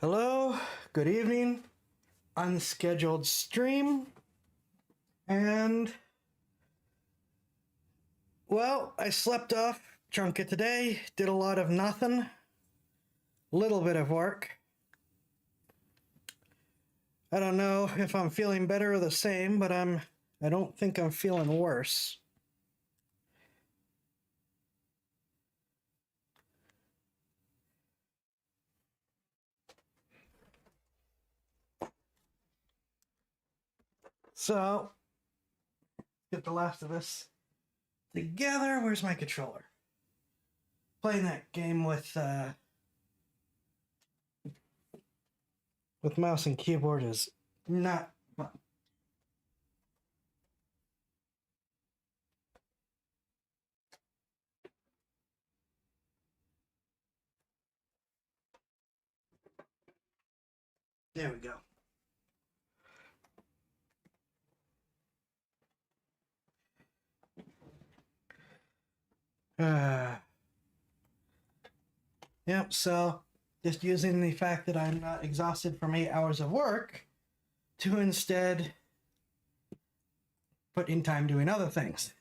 Hello, good evening, unscheduled stream, and well, I slept off chunk of today, did a lot of nothing, little bit of work. I don't know if I'm feeling better or the same, but I don't think I'm feeling worse. So, get the last of us together. Where's my controller? Playing that game with mouse and keyboard is not fun. There we go. Yep, so just using the fact that I'm not exhausted from 8 hours of work to instead put in time doing other things.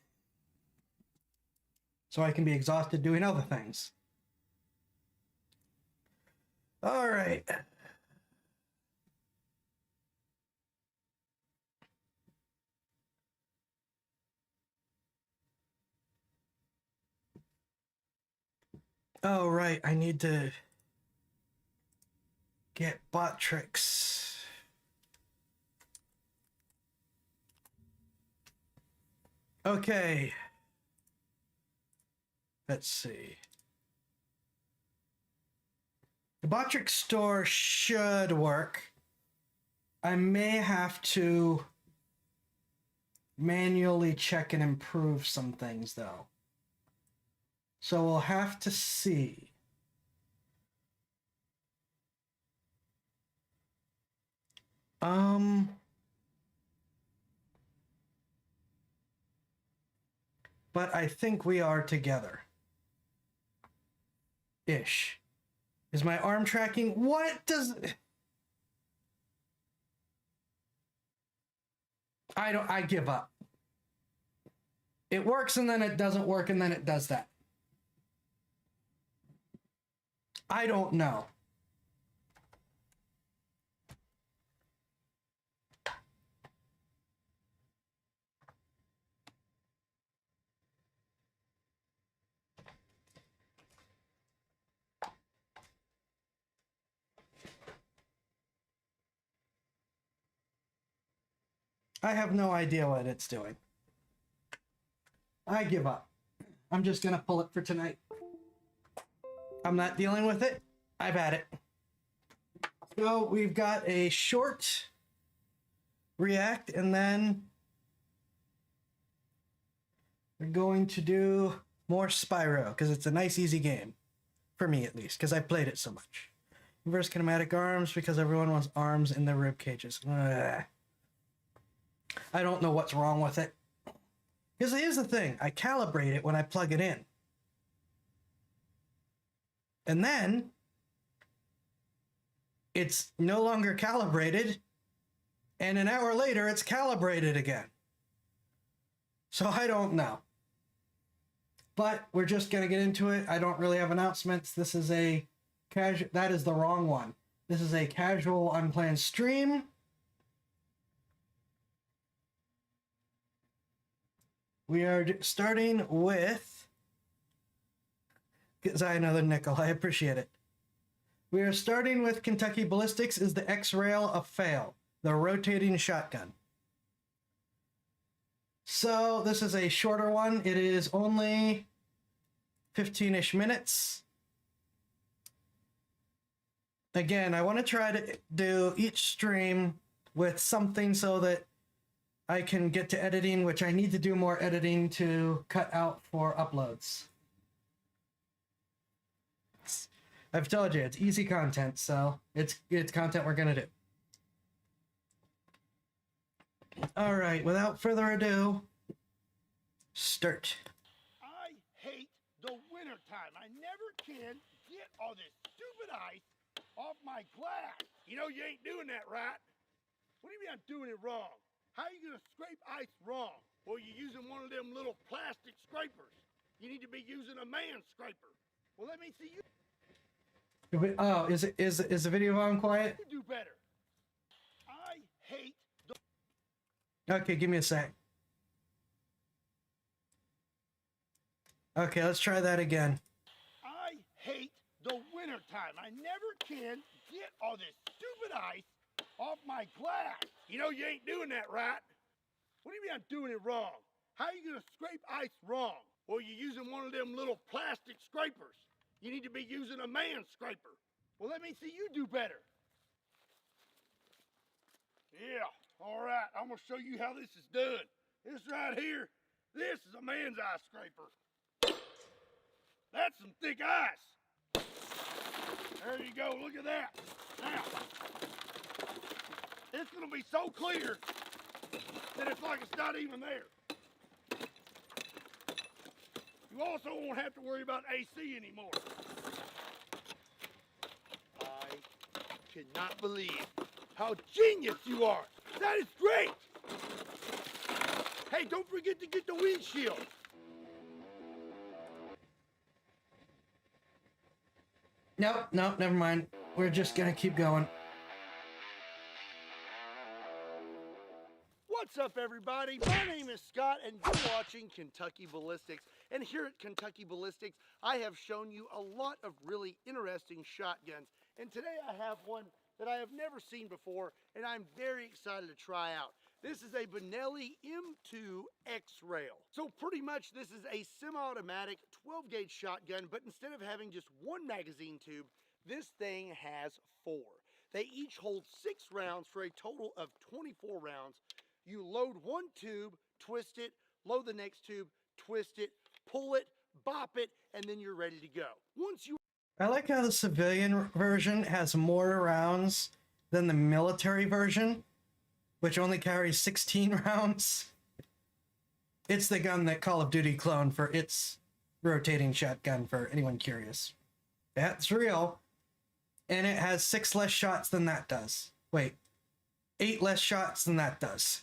So I can be exhausted doing other things. All right. Oh, right, I need to get bot tricks. Okay. Let's see. The bot trick store should work. I may have to manually check and improve some things, though. So we'll have to see. But I think we are together. Ish. Is my arm tracking? What does... I give up. It works and then it doesn't work and then it does that. I don't know. I have no idea what it's doing. I give up. I'm just gonna pull it for tonight. I'm not dealing with it. I've had it. So we've got a short react, and then we're going to do more Spyro, because it's a nice, easy game. For me, at least, because I played it so much. Inverse kinematic arms, because everyone wants arms in their rib cages. Ugh. I don't know what's wrong with it. Because here's the thing, I calibrate it when I plug it in. And then, it's no longer calibrated, and an hour later, it's calibrated again. So I don't know. But we're just going to get into it. I don't really have announcements. This is a casual... That is the wrong one. This is a casual, unplanned stream. We are starting with... Because I another nickel. I appreciate it. We are starting with Kentucky Ballistics is the X-Rail of Fail, the rotating shotgun. So this is a shorter one. It is only 15-ish minutes. Again, I want to try to do each stream with something so that I can get to editing, which I need to do more editing to cut out for uploads. I've told you, it's easy content, so it's content we're gonna do. All right, without further ado, start. I hate the wintertime. I never can get all this stupid ice off my glass. You know you ain't doing that right. What do you mean I'm doing it wrong? How are you gonna scrape ice wrong? Well, you're using one of them little plastic scrapers. You need to be using a man scraper. Well, let me see you Oh, is the video on quiet? do better. I hate the... Okay, give me a sec. Okay, let's try that again. I hate the winter time. I never can get all this stupid ice off my glass. You know you ain't doing that right. What do you mean I'm doing it wrong? How are you gonna scrape ice wrong? Well, you're using one of them little plastic scrapers. You need to be using a man scraper. Well, let me see you do better. Yeah, all right, I'm gonna show you how this is done. This right here, this is a man's ice scraper. That's some thick ice. There you go, look at that. Now, it's gonna be so clear that it's like it's not even there. You also won't have to worry about AC anymore. I cannot believe how genius you are. That is great. Hey, don't forget to get the windshield. Nope, never mind. We're just gonna keep going. What's up, everybody? My name is Scott, and you're watching Kentucky Ballistics. And here at Kentucky Ballistics, I have shown you a lot of really interesting shotguns. And today I have one that I have never seen before, and I'm very excited to try out. This is a Benelli M2 X-Rail. So pretty much this is a semi-automatic 12-gauge shotgun, but instead of having just one magazine tube, this thing has 4. They each hold 6 rounds for a total of 24 rounds. You load one tube, twist it, load the next tube, twist it, pull it, bop it, and then you're ready to go. Once you... I like how the civilian version has more rounds than the military version, which only carries 16 rounds. It's the gun that Call of Duty cloned for its rotating shotgun, for anyone curious. That's real. And it has 6 less shots than that does. Wait, 8 less shots than that does.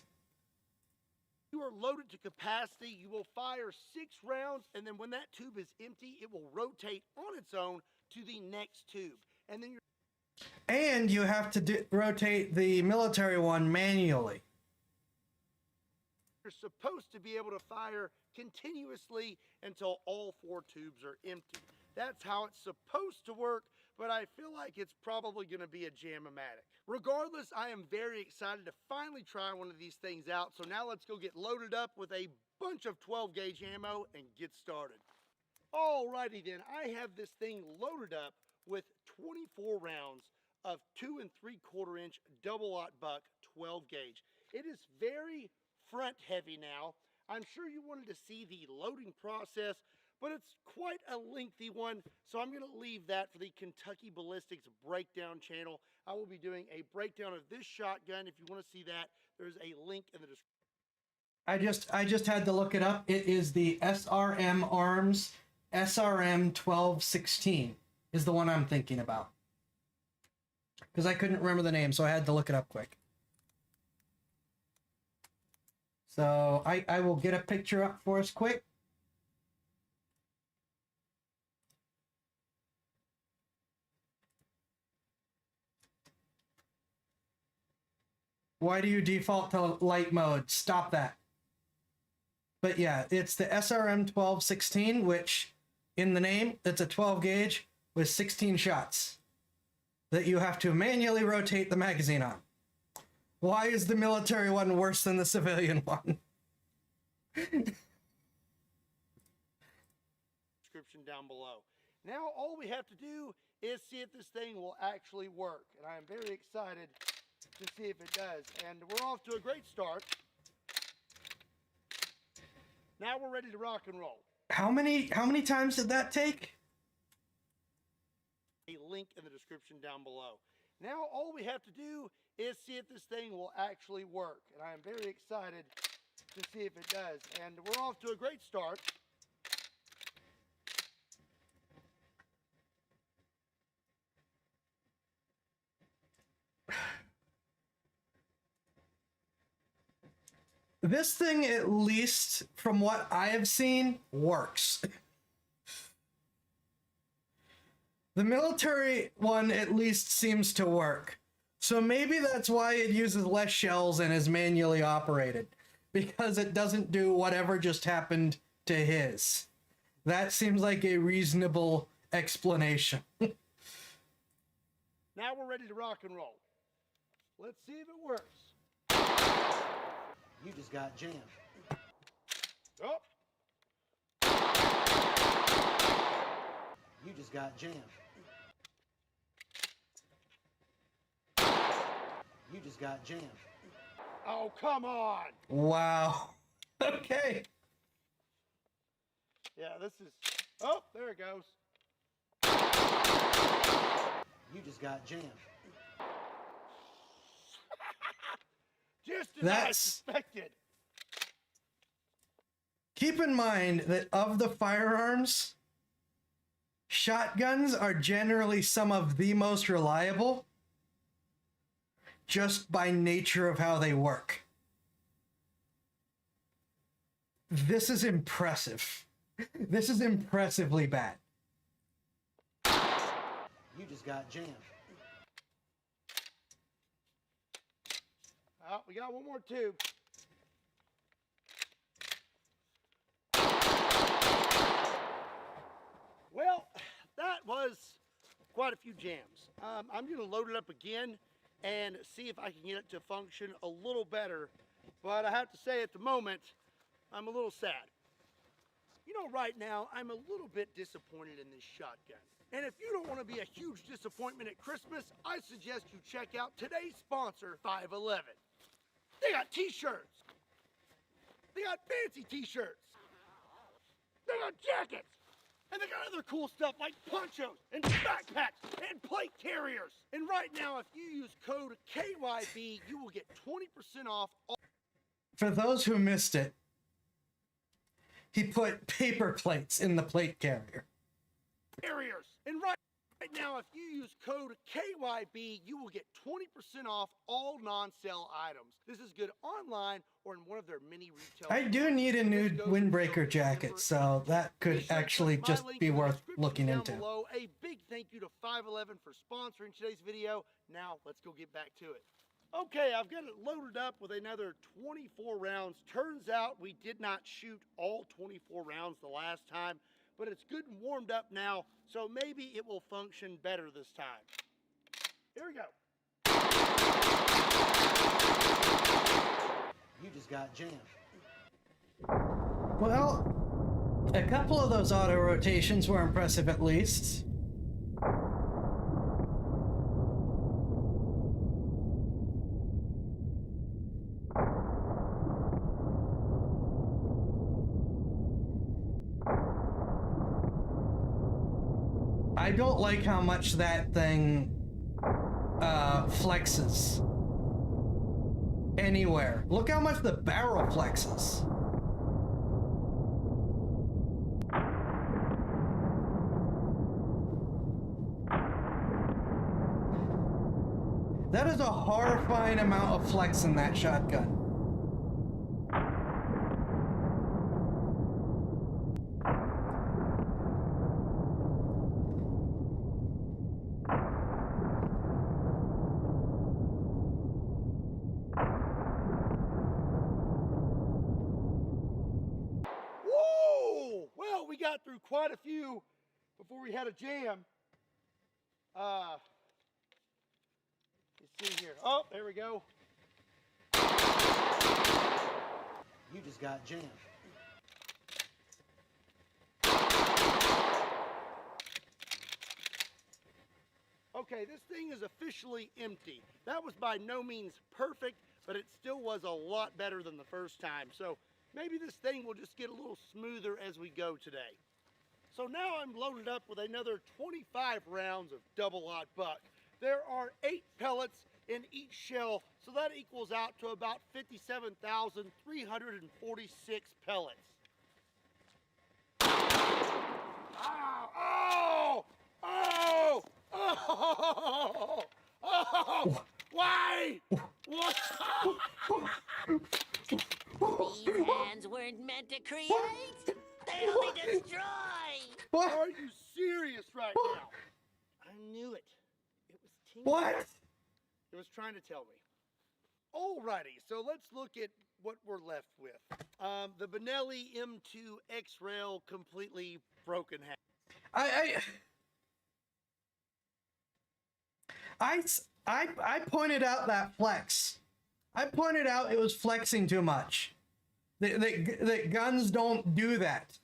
You are loaded to capacity, you will fire 6 rounds, and then when that tube is empty, it will rotate on its own to the next tube. And then And you have to rotate the military one manually. you're supposed to be able to fire continuously until all 4 tubes are empty. That's how it's supposed to work, but I feel like it's probably going to be a jam-o-matic. Regardless, I am very excited to finally try one of these things out, so now let's go get loaded up with a bunch of 12-gauge ammo and get started. Alrighty then, I have this thing loaded up with 24 rounds of 2 3/4 inch double-aught buck 12-gauge. It is very front heavy now. I'm sure you wanted to see the loading process, but it's quite a lengthy one, so I'm going to leave that for the Kentucky Ballistics breakdown channel. I will be doing a breakdown of this shotgun. If you want to see that, there's a link in the description. I just had to look it up. It is the SRM Arms SRM 1216 is the one I'm thinking about. Because I couldn't remember the name, so I had to look it up quick. So I will get a picture up for us quick. Why do you default to light mode? Stop that. But yeah, it's the SRM 1216, which in the name, it's a 12 gauge with 16 shots that you have to manually rotate the magazine on. Why is the military one worse than the civilian one? Description down below. Now all we have to do is see if this thing will actually work, and I am very excited to see if it does. And we're off to a great start. Now we're ready to rock and roll. How many times did that take? A link in the description down below. Now all we have to do is see if this thing will actually work, and I am very excited to see if it does. And we're off to a great start. This thing, at least from what I have seen, works. The military one at least seems to work. So maybe that's why it uses less shells and is manually operated. Because it doesn't do whatever just happened to his. That seems like a reasonable explanation. Now we're ready to rock and roll. Let's see if it works. You just got jammed. Oh, You just got jammed. You just got jammed. oh, come on. Wow. Okay. Yeah, this is... Oh, there it goes. You just got jammed. Just as I That's- suspected. Keep in mind that of the firearms, shotguns are generally some of the most reliable just by nature of how they work. This is impressive. This is impressively bad. You just got jammed. Oh, we got one more tube. Well, that was quite a few jams. I'm going to load it up again and see if I can get it to function a little better. But I have to say at the moment, I'm a little sad. You know, right now, I'm a little bit disappointed in this shotgun. And if you don't want to be a huge disappointment at Christmas, I suggest you check out today's sponsor, 511. They got t-shirts. They got fancy t-shirts. They got jackets. And they got other cool stuff like ponchos and backpacks and plate carriers. And right now, if you use code KYB, you will get 20% off all For those who missed it, he put paper plates in the plate carrier. carriers. And right now, if you use code KYB, you will get 20% off all non-sale items. This is good online or in one of their many retail I do stores. need a And new this goes until windbreaker jacket, December so that Be could sure to actually click my just link be in the worth description looking down into. Below. A big thank you to 511 for sponsoring today's video. Now, let's go get back to it. Okay, I've got it loaded up with another 24 rounds. Turns out we did not shoot all 24 rounds the last time, but it's good and warmed up now, so maybe it will function better this time. Here we go. You just got jammed. Well, a couple of those auto rotations were impressive at least. I don't like how much that thing flexes anywhere. Look how much the barrel flexes. That is a horrifying amount of flex in that shotgun. Whoa! Well, we got through quite a few before we had a jam. Let's see here. Oh, there we go. You just got jammed. Okay, this thing is officially empty. That was by no means perfect, but it still was a lot better than the first time. So maybe this thing will just get a little smoother as we go today. So now I'm loaded up with another 25 rounds of double-aught buck. There are 8 pellets in each shell, so that equals out to about 57,346 pellets. Oh! Oh! Oh! Oh! Why? What? These hands weren't meant to create. They only destroy. What? Are you serious right now? I knew it. It was Tina. What? It was trying to tell me. Alrighty, so let's look at what we're left with. The Benelli M2 X-Rail completely broken half. I pointed out that flex. I pointed out it was flexing too much. That guns don't do that.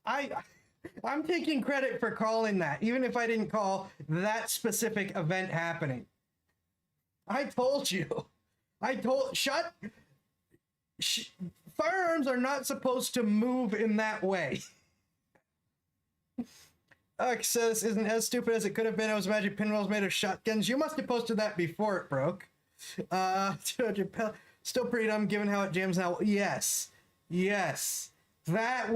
I'm taking credit for calling that, even if I didn't call that specific event happening. I told you. Firearms are not supposed to move in that way. So this isn't as stupid as it could have been. I was imagining pinwheels made of shotguns. You must have posted that before it broke. 200 still pretty dumb given how it jams now. Yes. That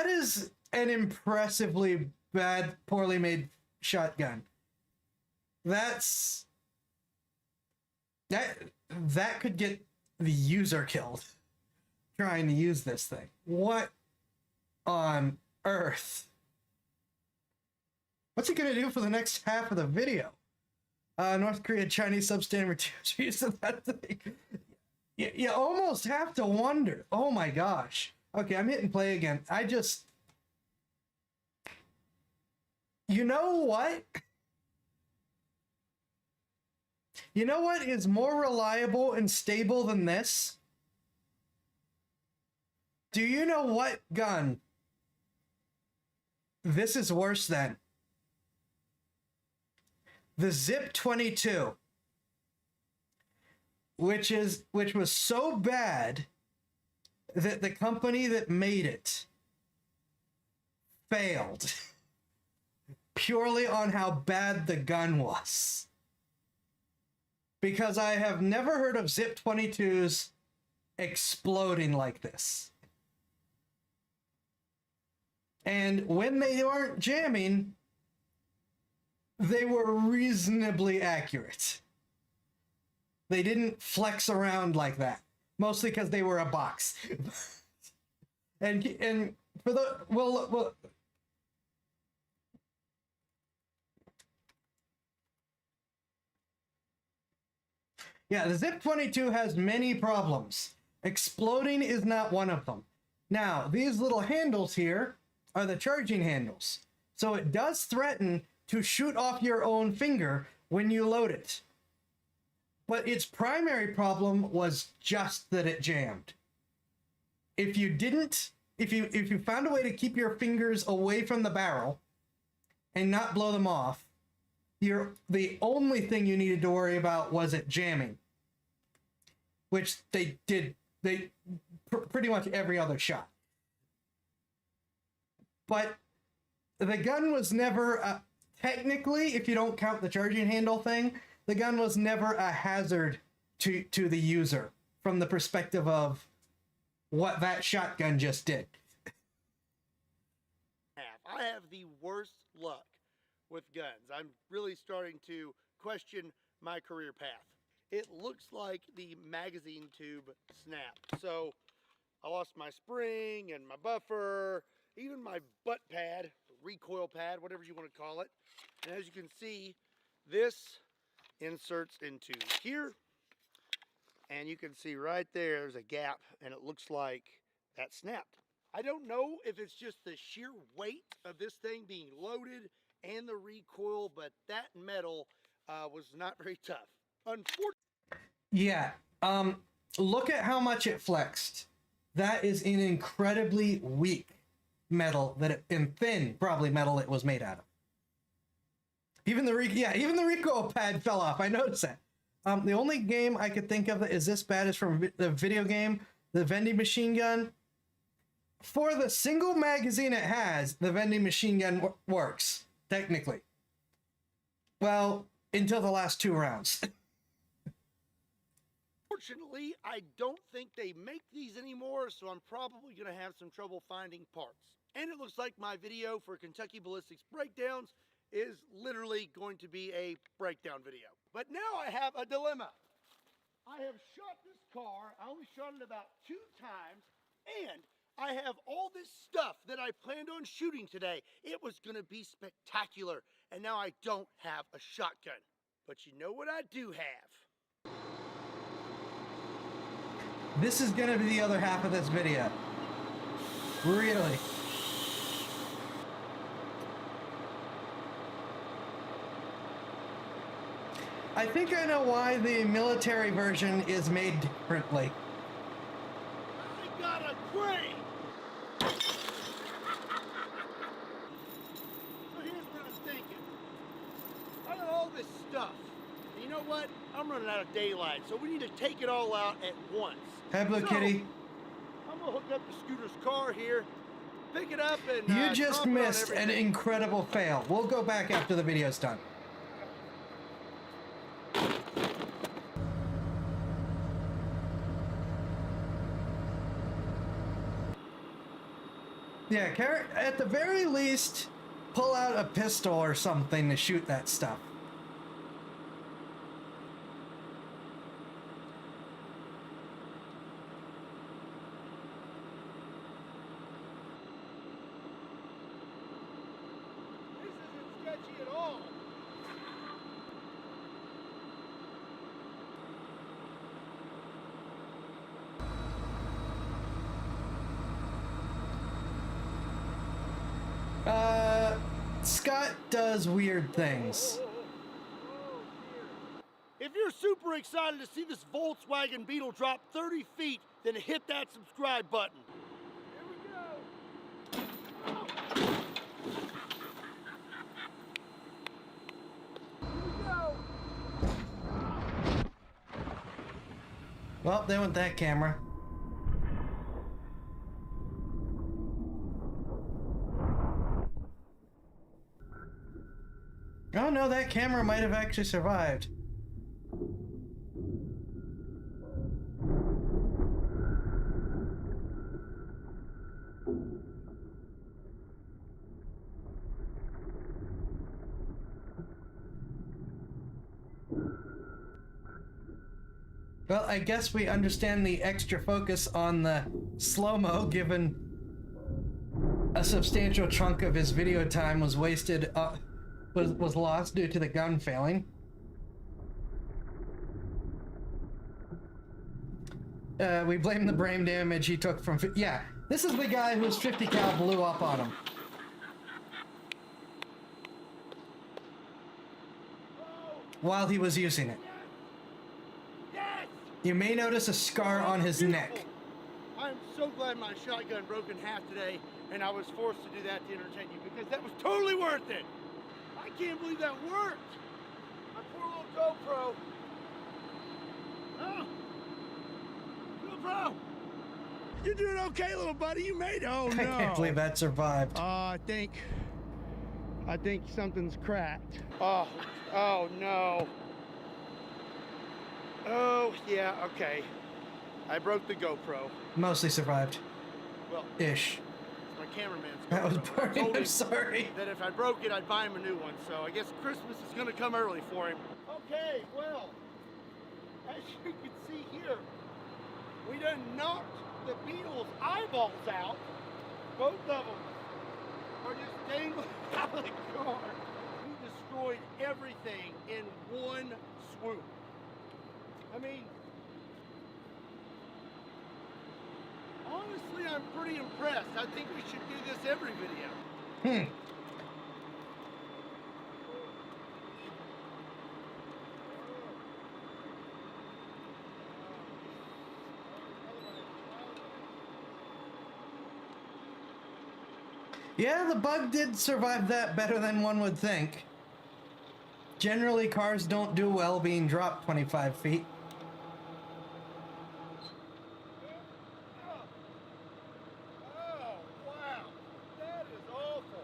is an impressively bad, poorly made shotgun. That could get the user killed trying to use this thing. What on earth? What's he gonna do for the next half of the video? North Korea Chinese substandard materials use of that thing. You almost have to wonder. Oh my gosh. Okay, I'm hitting play again. You know what? You know what is more reliable and stable than this? Do you know what gun this is worse than? The Zip 22, which was so bad that the company that made it failed purely on how bad the gun was. Because I have never heard of Zip 22s exploding like this. And when they weren't jamming, they were reasonably accurate. They didn't flex around like that. Mostly because they were a box. and for the well yeah, the Zip 22 has many problems. Exploding is not one of them. Now, these little handles here are the charging handles. So it does threaten to shoot off your own finger when you load it. But its primary problem was just that it jammed. If you found a way to keep your fingers away from the barrel and not blow them off, the only thing you needed to worry about was it jamming. Which they did, pretty much every other shot. But the gun was never, technically, if you don't count the charging handle thing, the gun was never a hazard to the user from the perspective of what that shotgun just did. I have the worst luck with guns. I'm really starting to question my career path. It looks like the magazine tube snapped. So I lost my spring and my buffer, even my butt pad, recoil pad, whatever you want to call it. And as you can see, this inserts into here. And you can see right there's a gap, and it looks like that snapped. I don't know if it's just the sheer weight of this thing being loaded and the recoil, but that metal was not very tough. Unfortunately. Yeah. Look at how much it flexed. That is an incredibly weak metal and thin, probably metal it was made out of. Even the recoil pad fell off. I noticed that. The only game I could think of that is this bad is from the video game, the vending machine gun. For the single magazine it has, the vending machine gun works, technically. Well, until the last 2 rounds. Fortunately, I don't think they make these anymore, so I'm probably going to have some trouble finding parts. And it looks like my video for Kentucky Ballistics Breakdowns is literally going to be a breakdown video. But now I have a dilemma. I have shot this car, I only shot it about 2 times, and I have all this stuff that I planned on shooting today. It was gonna be spectacular, and now I don't have a shotgun. But you know what I do have? This is gonna be the other half of this video. Really. I think I know why the military version is made differently. I got a crane! So here's what I'm thinking. I got all this stuff. And you know what? I'm running out of daylight, so we need to take it all out at once. Hi, Blue Kitty. I'm gonna hook up the Scooter's car here, pick it up, and You just drop it on missed an everything. incredible fail. We'll go back after the video's done. Yeah, at the very least, pull out a pistol or something to shoot that stuff. This isn't sketchy at all. Scott does weird things. If you're super excited to see this Volkswagen Beetle drop 30 feet, then hit that subscribe button. Here we go. Here we go. Well, they went that camera. Oh no, that camera might have actually survived. Well, I guess we understand the extra focus on the slow-mo, given a substantial chunk of his video time was wasted, was lost due to the gun failing. We blame the brain damage he took from... Yeah, this is the guy whose 50 cal blew up on him. While he was using it. Yes! You may notice a scar on his neck. I'm so glad my shotgun broke in half today, and I was forced to do that to entertain you, because that was totally worth it. I can't believe that worked. My poor little GoPro. Oh. GoPro. You're doing okay, little buddy. You made it. Oh, no. I can't believe that survived. I think something's cracked. Oh no. Oh, yeah, okay. I broke the GoPro. Mostly survived. Well, Ish. it's my cameraman's GoPro. That was I burning. told I'm him sorry. that if I broke it, I'd buy him a new one. So I guess Christmas is gonna come early for him. Okay, well, as you can see here, we done knocked the Beetle's eyeballs out. Both of them are just dangling out of the car. We destroyed everything in one swoop. I mean, honestly, I'm pretty impressed. I think we should do this every video. Yeah, the bug did survive that better than one would think. Generally, cars don't do well being dropped 25 feet. Oh, wow. That is awful.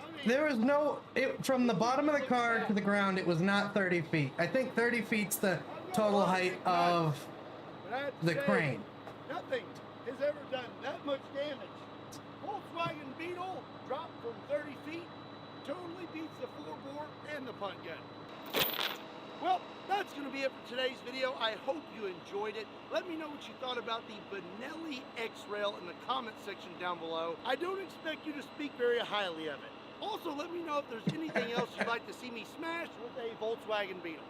I mean, There was no... from the bottom of the car to the ground, it was not 30 feet. I think 30 feet's the total height of but I have to the say, crane. Nothing has ever done that much damage. Volkswagen Beetle dropped from 30 feet totally beats the 4-bore and the punt gun. Well, that's going to be it for today's video. I hope you enjoyed it. Let me know what you thought about the Benelli X-Rail in the comment section down below. I don't expect you to speak very highly of it. Also, let me know if there's anything else you'd like to see me smash with a Volkswagen Beetle.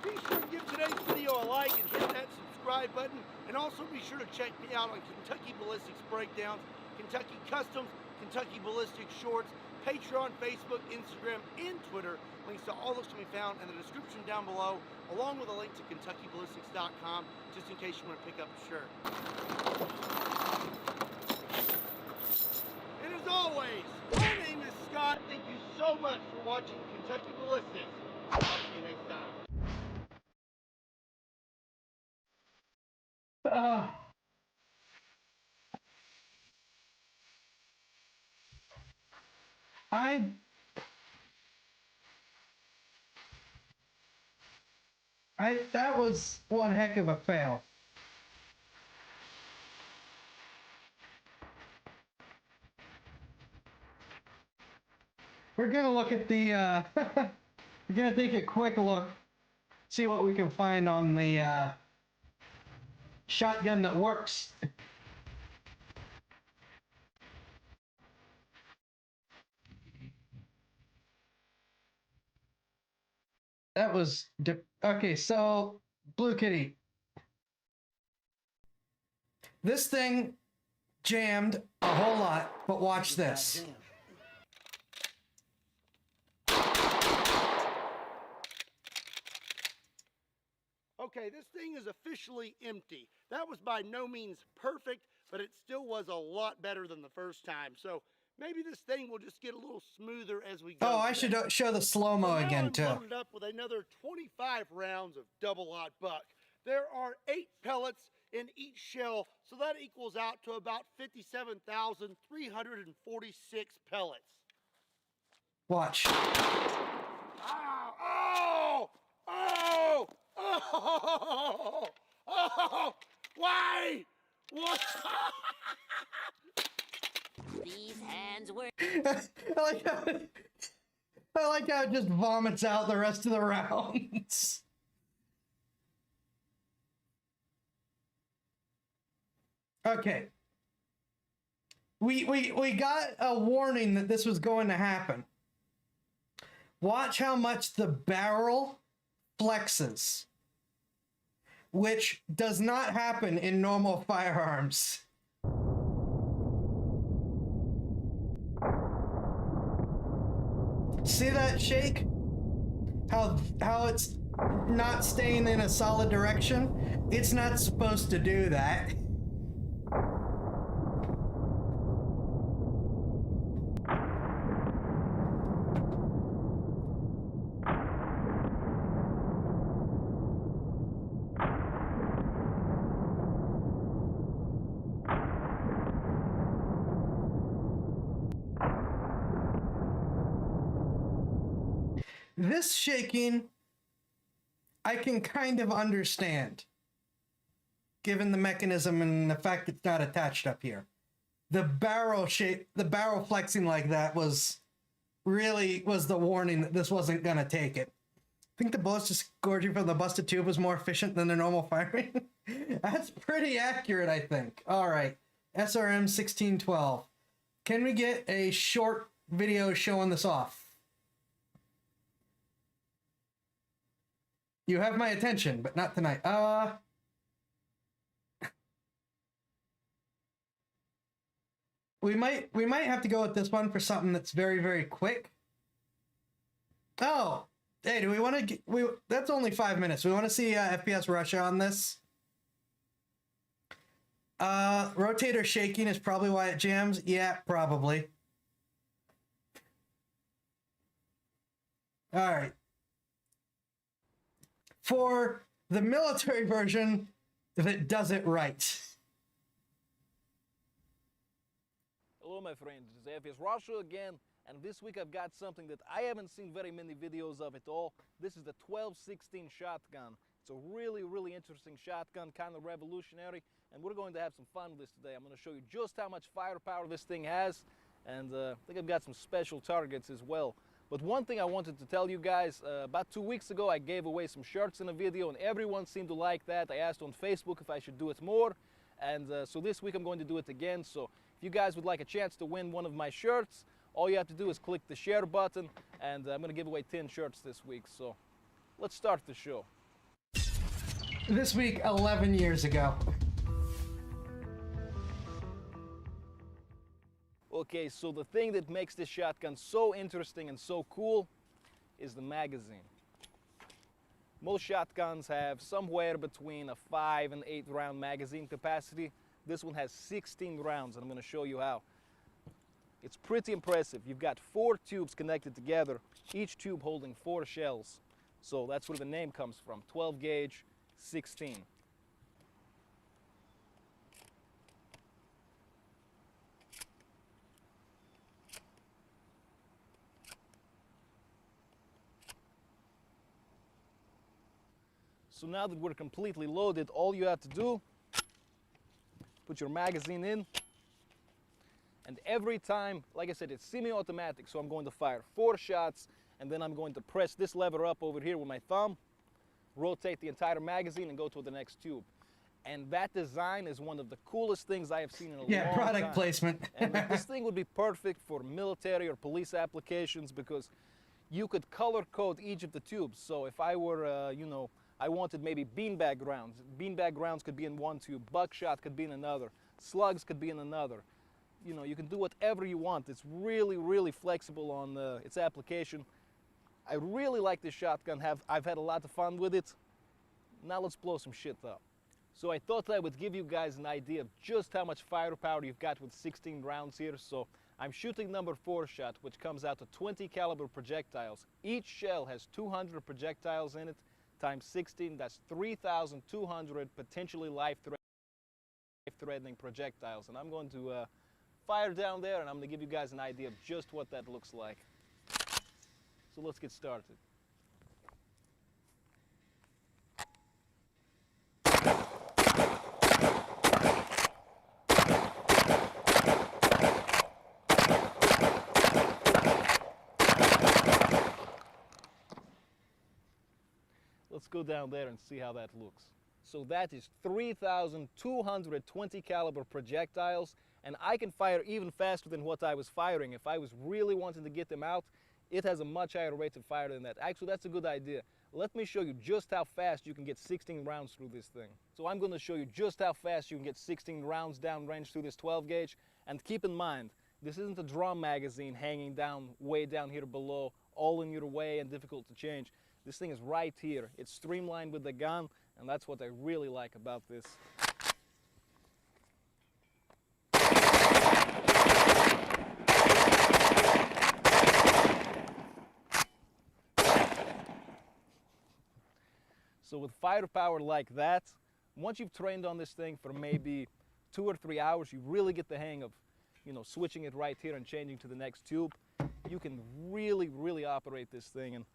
Be sure to give today's video a like and hit that subscribe button. And also be sure to check me out on Kentucky Ballistics Breakdowns, Kentucky Customs, Kentucky Ballistics Shorts, Patreon, Facebook, Instagram, and Twitter. Links to all those can be found in the description down below, along with a link to KentuckyBallistics.com, just in case you want to pick up a shirt. And as always, my name is Scott. Thank you so much for watching Kentucky Ballistics. I'll see you next time. That was one heck of a fail. We're gonna look at the, we're gonna take a quick look, see what we can find on the, shotgun that works. That was, okay, so, Blue Kitty. This thing jammed a whole lot, but watch this. Jammed. Okay, this thing is officially empty. That was by no means perfect, but it still was a lot better than the first time. So maybe this thing will just get a little smoother as we go. Oh, I should show the slow-mo So again, I'm too. loaded up with another 25 rounds of double-aught buck. There are 8 pellets in each shell, so that equals out to about 57,346 pellets. Watch. Oh! Oh! Oh! Oh! Why? What? These hands were I like how it just vomits out the rest of the rounds. Okay. We got a warning that this was going to happen. Watch how much the barrel flexes, which does not happen in normal firearms. See that shake? How it's not staying in a solid direction? It's not supposed to do that. This shaking, I can kind of understand, given the mechanism and the fact it's not attached up here. The barrel flexing like that was the warning that this wasn't gonna take it. I think the bullets just gorging from the busted tube was more efficient than the normal firing. That's pretty accurate, I think. All right, SRM 1612. Can we get a short video showing this off? You have my attention, but not tonight. We might have to go with this one for something that's very, very quick. Oh, hey, do we want to? That's only 5 minutes. We want to see FPS Russia on this. Rotator shaking is probably why it jams. Yeah, probably. All right. For the military version that does it right. Hello my friends, it's FPS Russia again, and this week I've got something that I haven't seen very many videos of at all. This is the 12-16 shotgun. It's a really, really interesting shotgun, kind of revolutionary, and we're going to have some fun with this today. I'm going to show you just how much firepower this thing has, and I think I've got some special targets as well. But one thing I wanted to tell you guys, about 2 weeks ago I gave away some shirts in a video and everyone seemed to like that. I asked on Facebook if I should do it more, and so this week I'm going to do it again. So if you guys would like a chance to win one of my shirts, all you have to do is click the share button, and I'm going to give away 10 shirts this week. So let's start the show. This week, 11 years ago. Okay, so the thing that makes this shotgun so interesting and so cool is the magazine. Most shotguns have somewhere between a 5 and 8 round magazine capacity. This one has 16 rounds, and I'm going to show you how. It's pretty impressive. You've got 4 tubes connected together, each tube holding 4 shells. So that's where the name comes from, 12 gauge, 16. So now that we're completely loaded, all you have to do, put your magazine in, and every time, like I said, it's semi-automatic, so I'm going to fire 4 shots, and then I'm going to press this lever up over here with my thumb, rotate the entire magazine, and go to the next tube. And that design is one of the coolest things I have seen in a long time. Yeah, product placement. And this thing would be perfect for military or police applications because you could color code each of the tubes. So if I were, you know, I wanted maybe beanbag rounds. Beanbag rounds could be in one tube, buckshot could be in another, slugs could be in another. You know, you can do whatever you want. It's really, really flexible on its application. I really like this shotgun. I've had a lot of fun with it. Now let's blow some shit up. So I thought I would give you guys an idea of just how much firepower you've got with 16 rounds here. So I'm shooting number 4 shot, which comes out to 20 caliber projectiles. Each shell has 200 projectiles in it. Times 16, that's 3,200 potentially life-threatening projectiles. And I'm going to fire down there, and I'm going to give you guys an idea of just what that looks like. So let's get started. Let's go down there and see how that looks. So that is 3,220 caliber projectiles, and I can fire even faster than what I was firing. If I was really wanting to get them out, it has a much higher rate of fire than that. Actually, that's a good idea. Let me show you just how fast you can get 16 rounds through this thing. So I'm going to show you just how fast you can get 16 rounds downrange through this 12 gauge. And keep in mind, this isn't a drum magazine hanging down way down here below, all in your way and difficult to change. This thing is right here. It's streamlined with the gun, and that's what I really like about this. So with firepower like that, once you've trained on this thing for maybe 2 or 3 hours, you really get the hang of, you know, switching it right here and changing to the next tube. You can really, really operate this thing, and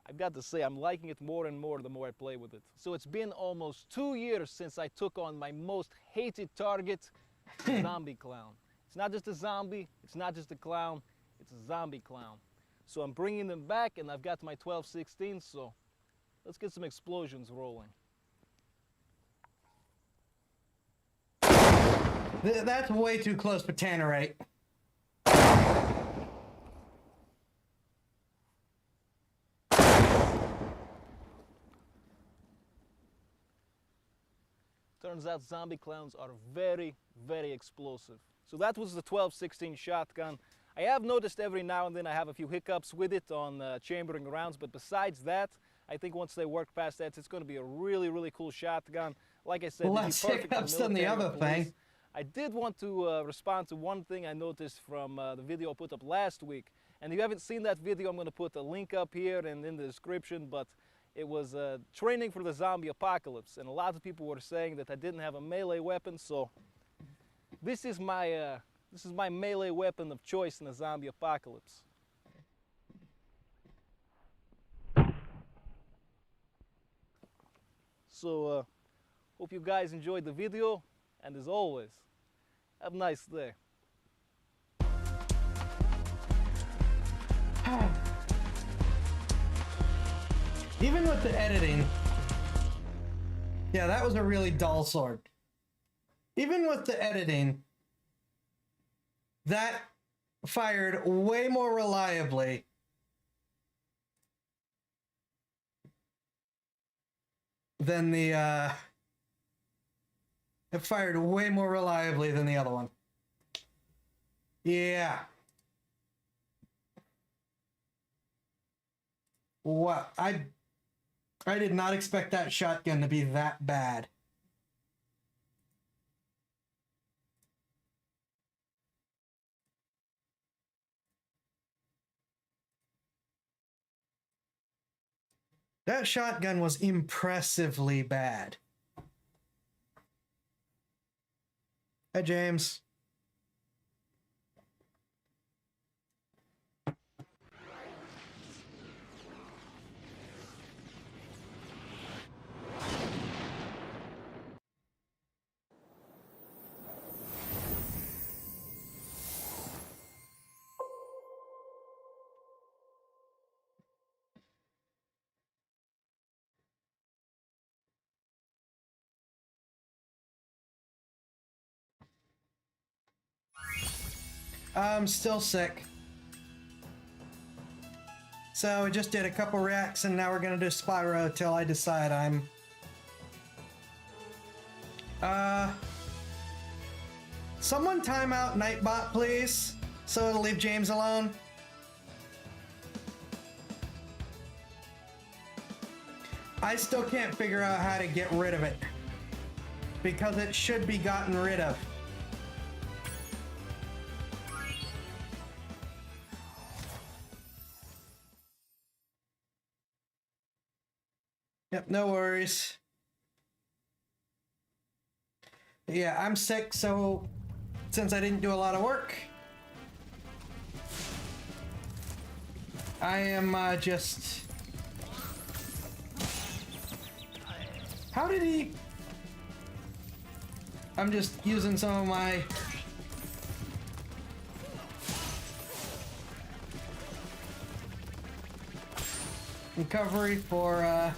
I've got to say, I'm liking it more and more the more I play with it. So it's been almost 2 years since I took on my most hated target, the zombie clown. It's not just a zombie, it's not just a clown, it's a zombie clown. So I'm bringing them back, and I've got my 12-16, so let's get some explosions rolling. That's way too close for tannerite. Turns out zombie clowns are very, very explosive. So that was the 12-16 shotgun. I have noticed every now and then I have a few hiccups with it on chambering rounds, but besides that, I think once they work past that, it's going to be a really, really cool shotgun. Like I said, less hiccups than the other thing. I did want to respond to one thing I noticed from the video I put up last week. And if you haven't seen that video, I'm going to put a link up here and in the description, but it was training for the zombie apocalypse, and a lot of people were saying that I didn't have a melee weapon, so this is my melee weapon of choice in the zombie apocalypse. So hope you guys enjoyed the video, and as always, have a nice day. Even with the editing. Yeah, that was a really dull sword. Even with the editing, that fired way more reliably than the, it fired way more reliably than the other one. Yeah. What? I did not expect that shotgun to be that bad. That shotgun was impressively bad. Hi, James. I'm still sick. So we just did a couple reacts and now we're gonna do Spyro till I decide I'm... Someone time out Nightbot, please, so it'll leave James alone. I still can't figure out how to get rid of it, because it should be gotten rid of. Yep, no worries. Yeah, I'm sick, so since I didn't do a lot of work, I am just... How did he... I'm just using some of my... recovery for,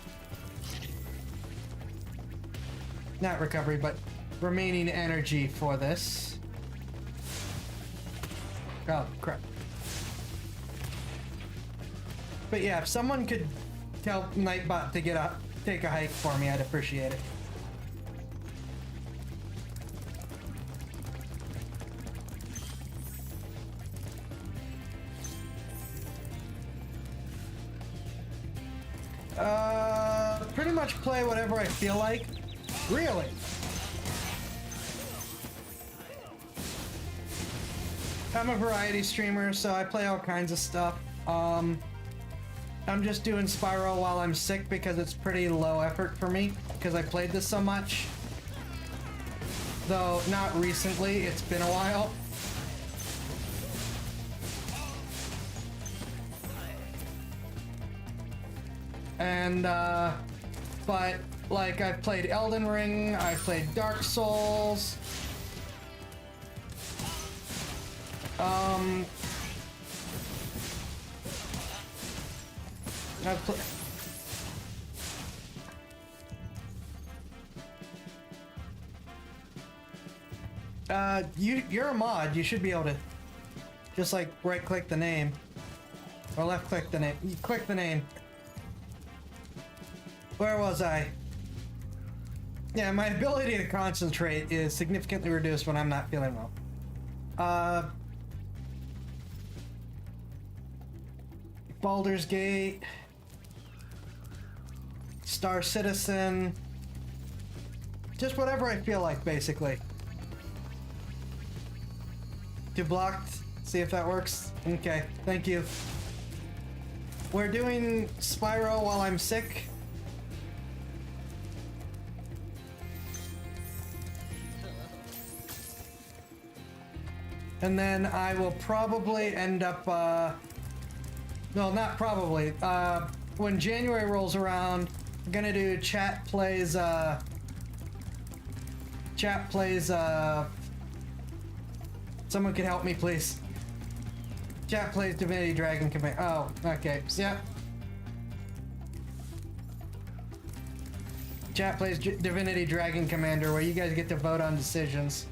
not recovery, but remaining energy for this. Oh, crap. But yeah, if someone could tell Nightbot to get up, take a hike for me, I'd appreciate it. Pretty much play whatever I feel like. Really? I'm a variety streamer, so I play all kinds of stuff. I'm just doing Spyro while I'm sick because it's pretty low effort for me, because I played this so much. Though, not recently, it's been a while. And, but, like, I've played Elden Ring, I've played Dark Souls. You're a mod, you should be able to just like right click the name or left click the name. You click the name. Where was I? Yeah, my ability to concentrate is significantly reduced when I'm not feeling well. Baldur's Gate, Star Citizen, just whatever I feel like, basically. Do blocked, see if that works. Okay, thank you. We're doing Spyro while I'm sick. And then I will probably end up, no, not probably. When January rolls around, I'm gonna do chat plays, someone could help me, please. Chat plays Divinity Dragon Command. Oh, okay. Yeah. Chat plays Divinity Dragon Commander, where you guys get to vote on decisions.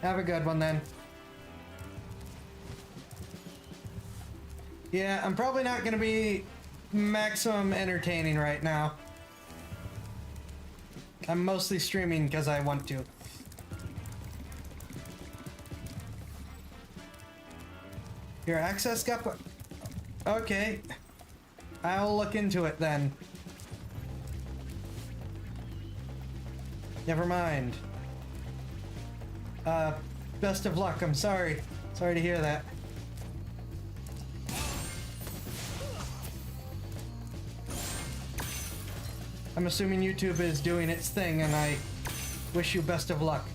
Have a good one then. Yeah, I'm probably not gonna be maximum entertaining right now. I'm mostly streaming because I want to. Your access got... Okay. I'll look into it then. Never mind. Best of luck. I'm sorry. Sorry to hear that. I'm assuming YouTube is doing its thing, and I wish you best of luck.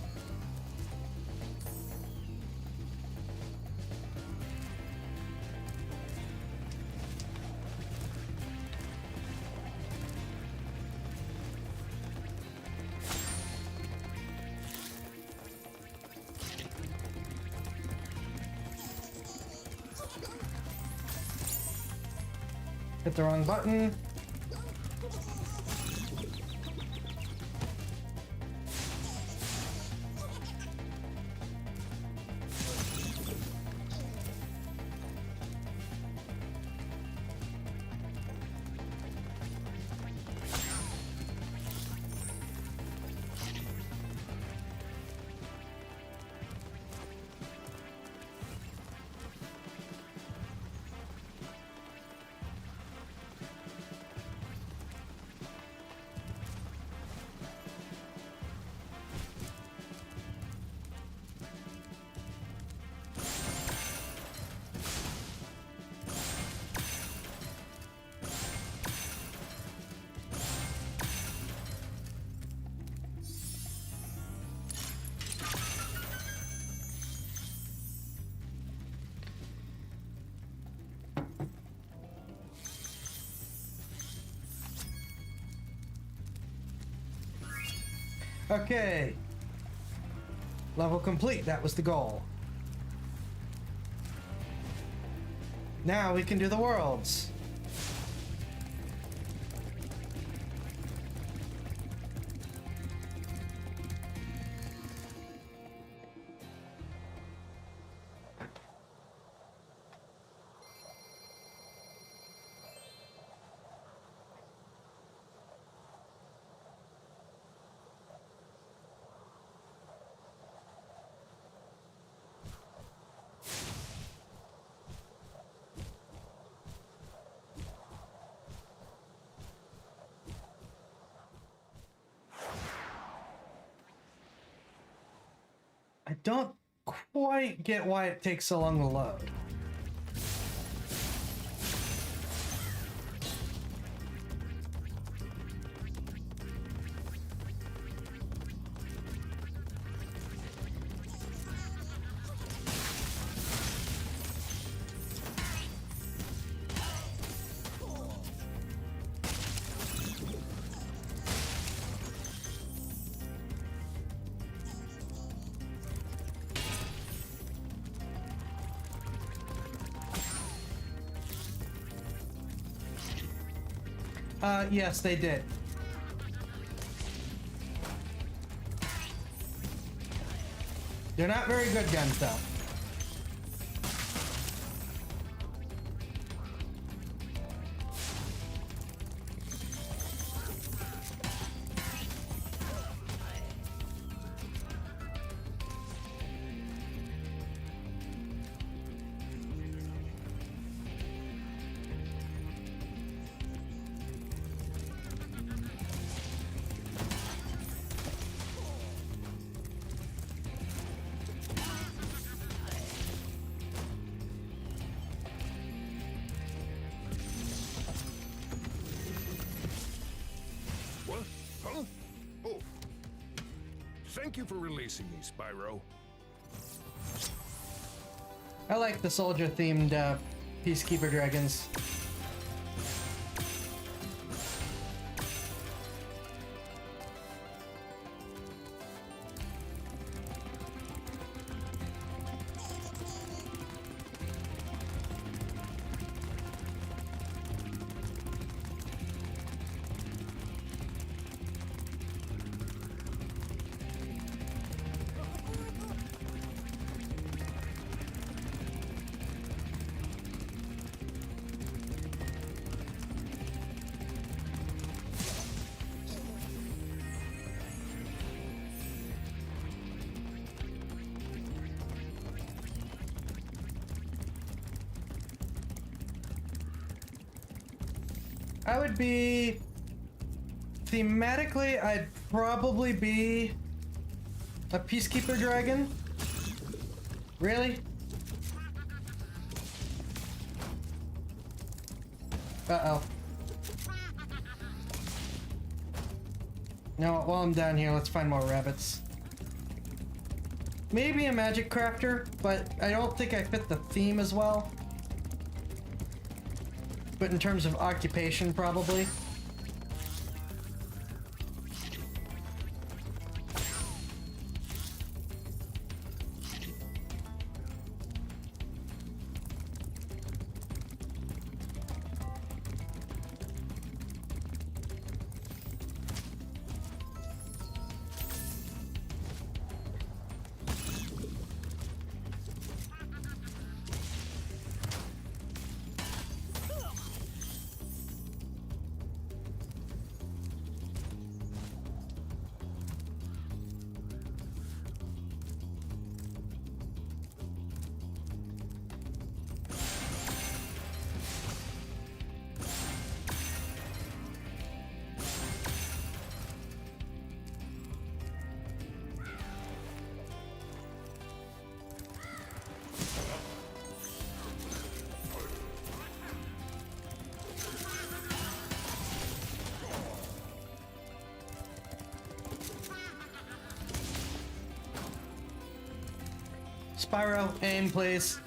Hit the wrong button. Okay. Level complete. That was the goal. Now we can do the worlds. I don't quite get why it takes so long to load. Yes, they did. They're not very good guns, though. What? Huh? Oh. Thank you for releasing me, Spyro. I like the soldier-themed Peacekeeper dragons. I would be... Thematically, I'd probably be... a Peacekeeper Dragon. Really? Uh-oh. No, while I'm down here, let's find more rabbits. Maybe a magic crafter, but I don't think I fit the theme as well. But in terms of occupation, probably. Spyro, aim, please.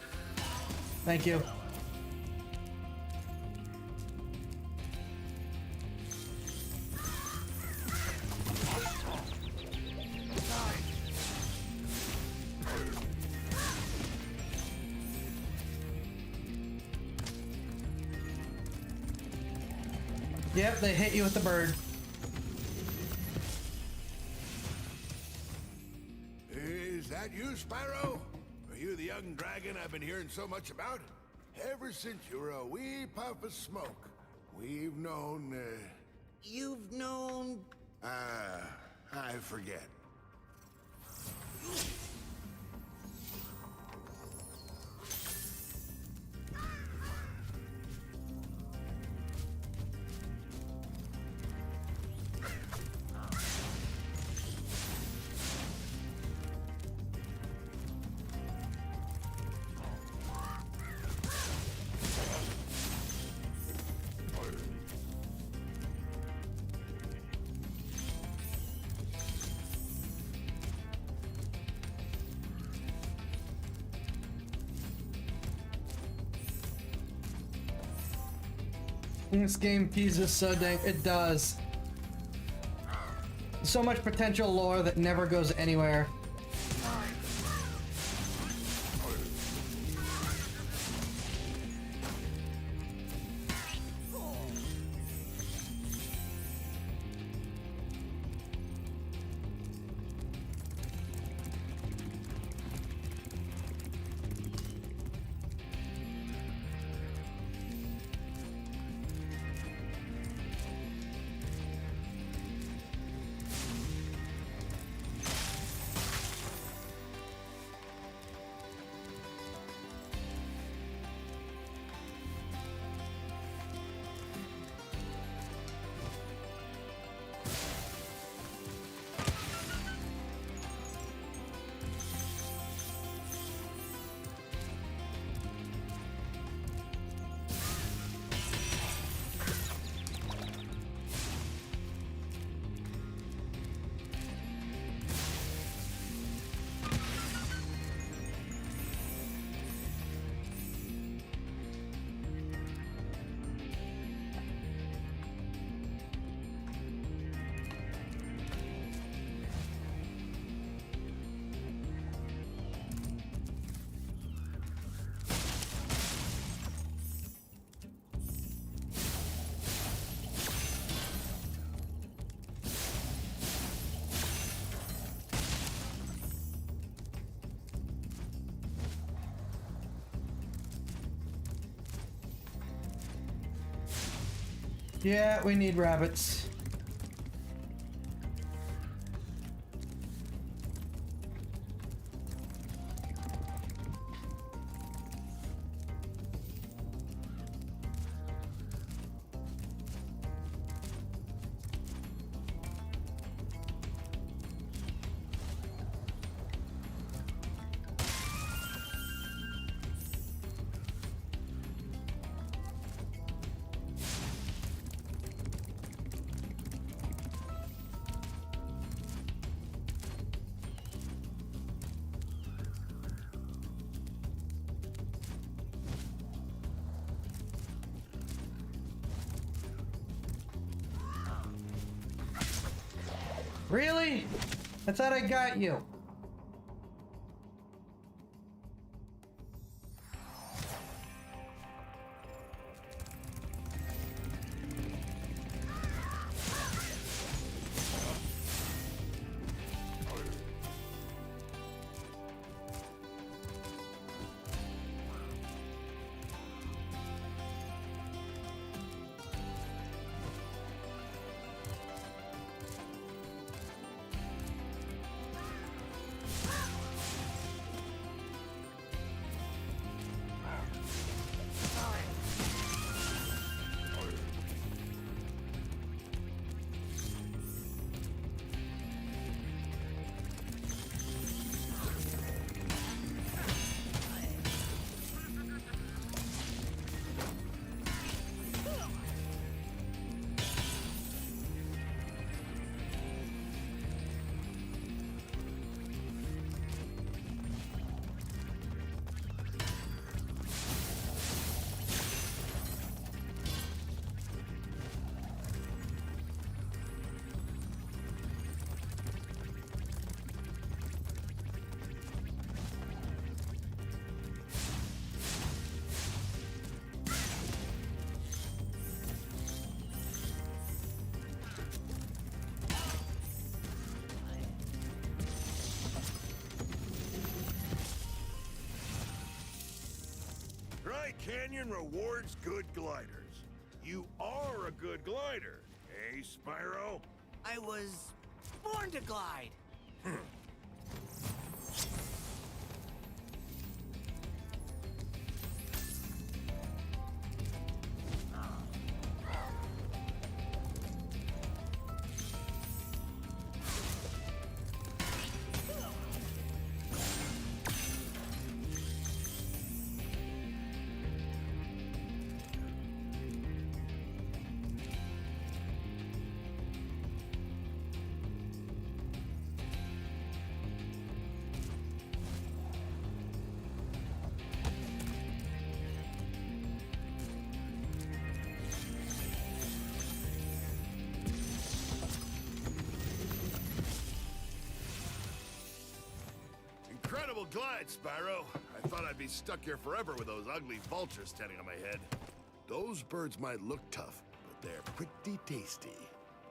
Thank you. Yep, they hit you with the bird. Is that you, Spyro? Are you the young dragon I've been hearing so much about? Ever since you were a wee puff of smoke, we've known, You've known... I forget. This game teases so dang... It does. So much potential lore that never goes anywhere. Yeah, we need rabbits. Really? I thought I got you. Dry Canyon rewards good gliders. You are a good glider, eh, Spyro? I was born to glide. Incredible glide, Spyro. I thought I'd be stuck here forever with those ugly vultures standing on my head. Those birds might look tough, but they're pretty tasty.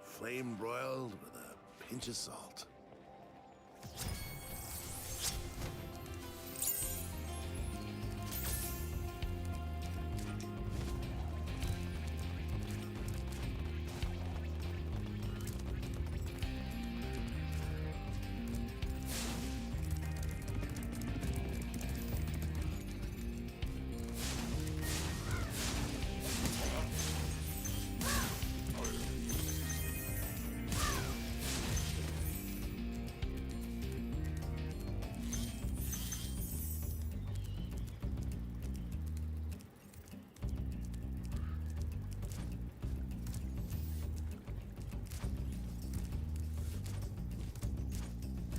Flame broiled with a pinch of salt.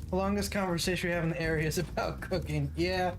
The longest conversation we have in the area is about cooking. Yeah.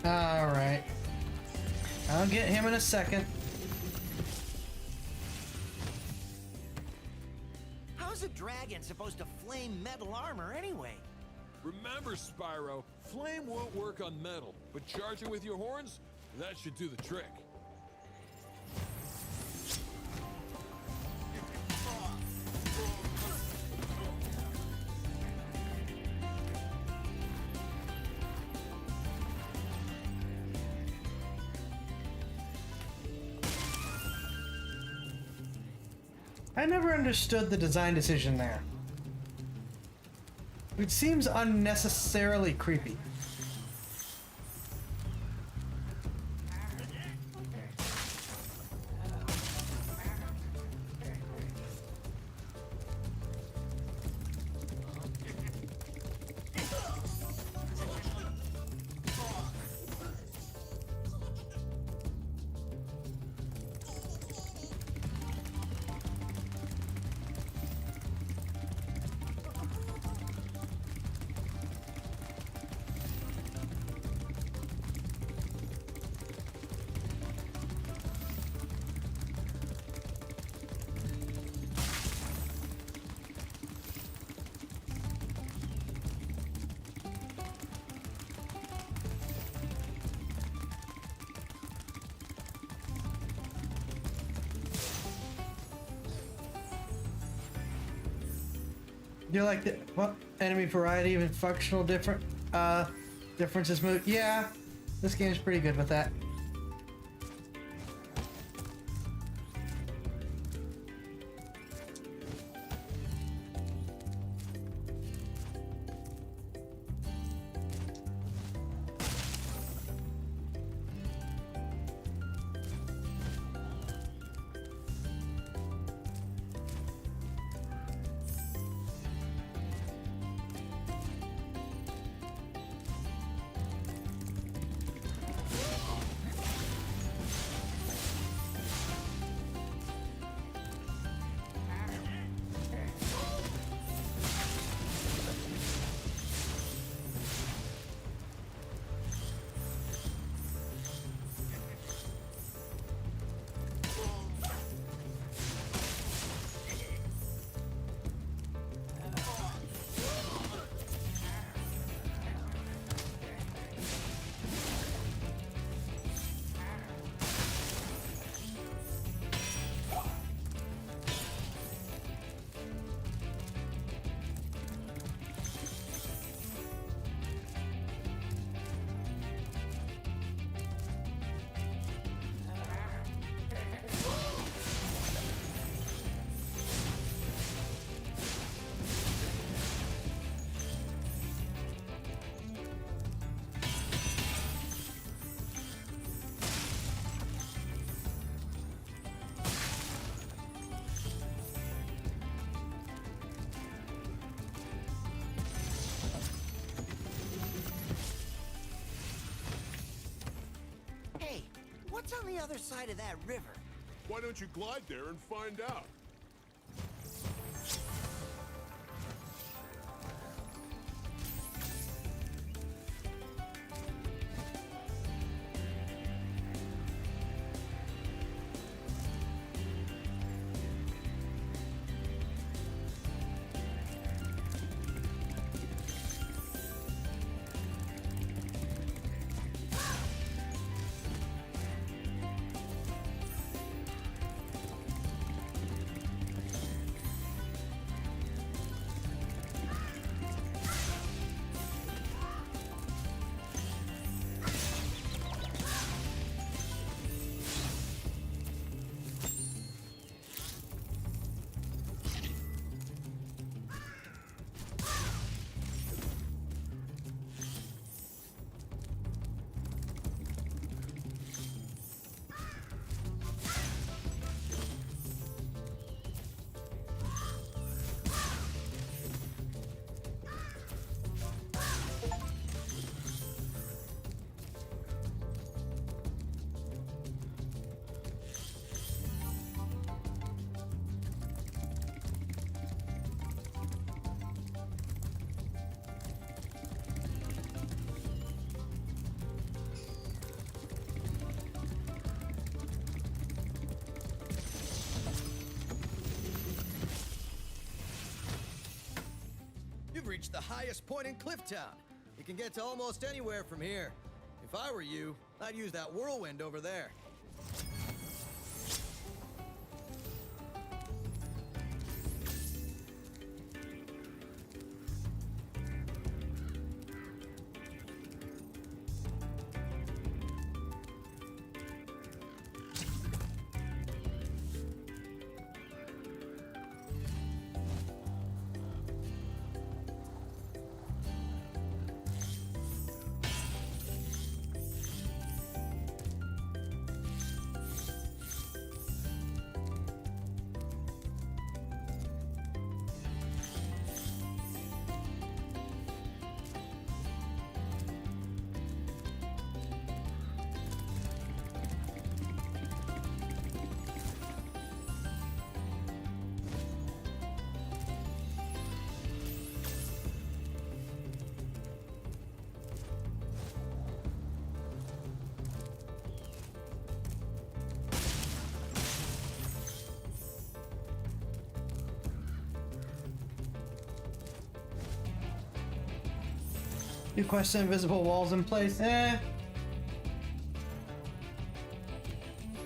Alright. I'll get him in a second. How's a dragon supposed to flame metal armor anyway? Remember, Spyro, flame won't work on metal, but charging with your horns, that should do the trick. I never understood the design decision there. It seems unnecessarily creepy. You like the what? Enemy variety, even functional differences move. Yeah, this game's pretty good with that. Hey, what's on the other side of that river? Why don't you glide there and find out? highest point in Clifftown. You can get to almost anywhere from here. If I were you, I'd use that whirlwind over there. You question invisible walls in place?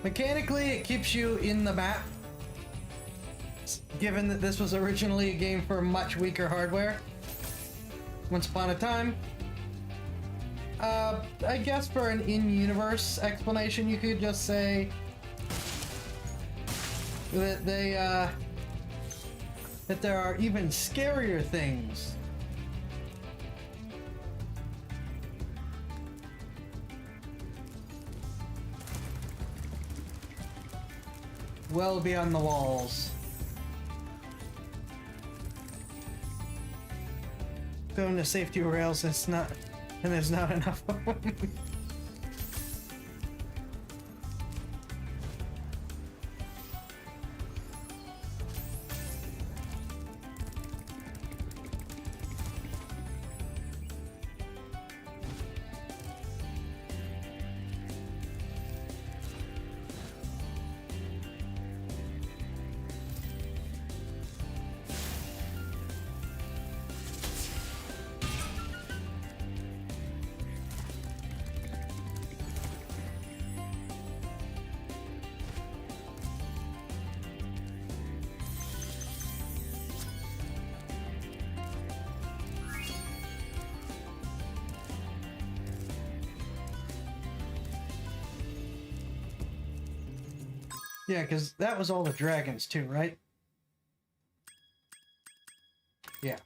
Mechanically, it keeps you in the map. Given that this was originally a game for much weaker hardware. Once upon a time. I guess for an in-universe explanation, you could just say that that there are even scarier things well beyond the walls. Going to safety rails, it's not, and there's not enough of them. Yeah, because that was all the dragons too, right? Yeah.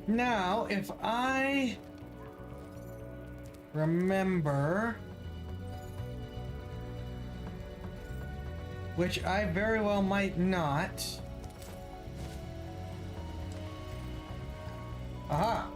Now, if I remember, which I very well might not. Aha!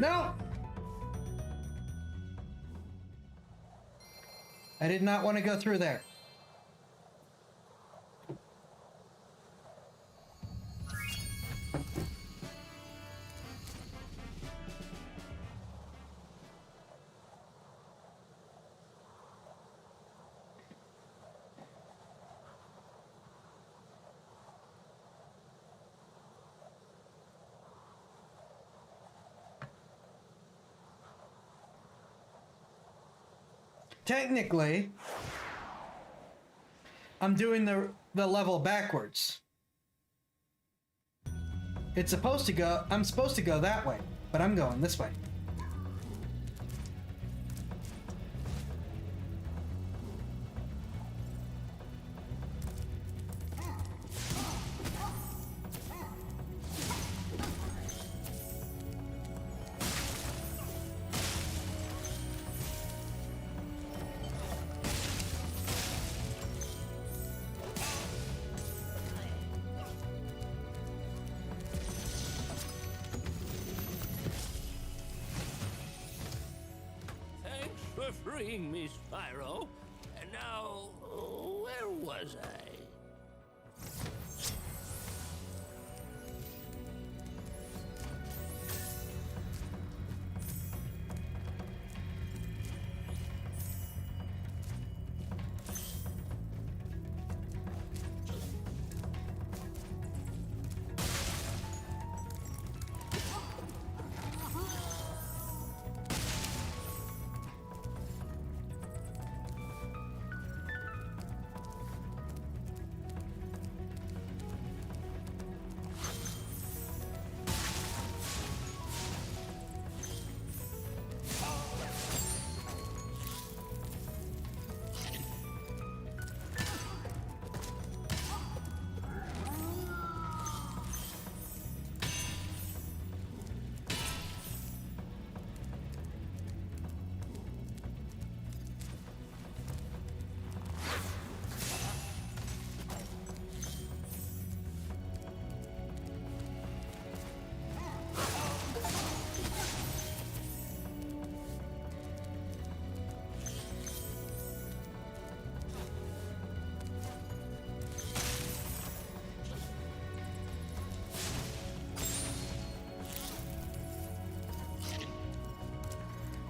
No! I did not want to go through there. Technically, I'm doing the level backwards. It's supposed to go, I'm supposed to go that way, but I'm going this way. Thanks for freeing me, Spyro. And now, where was I?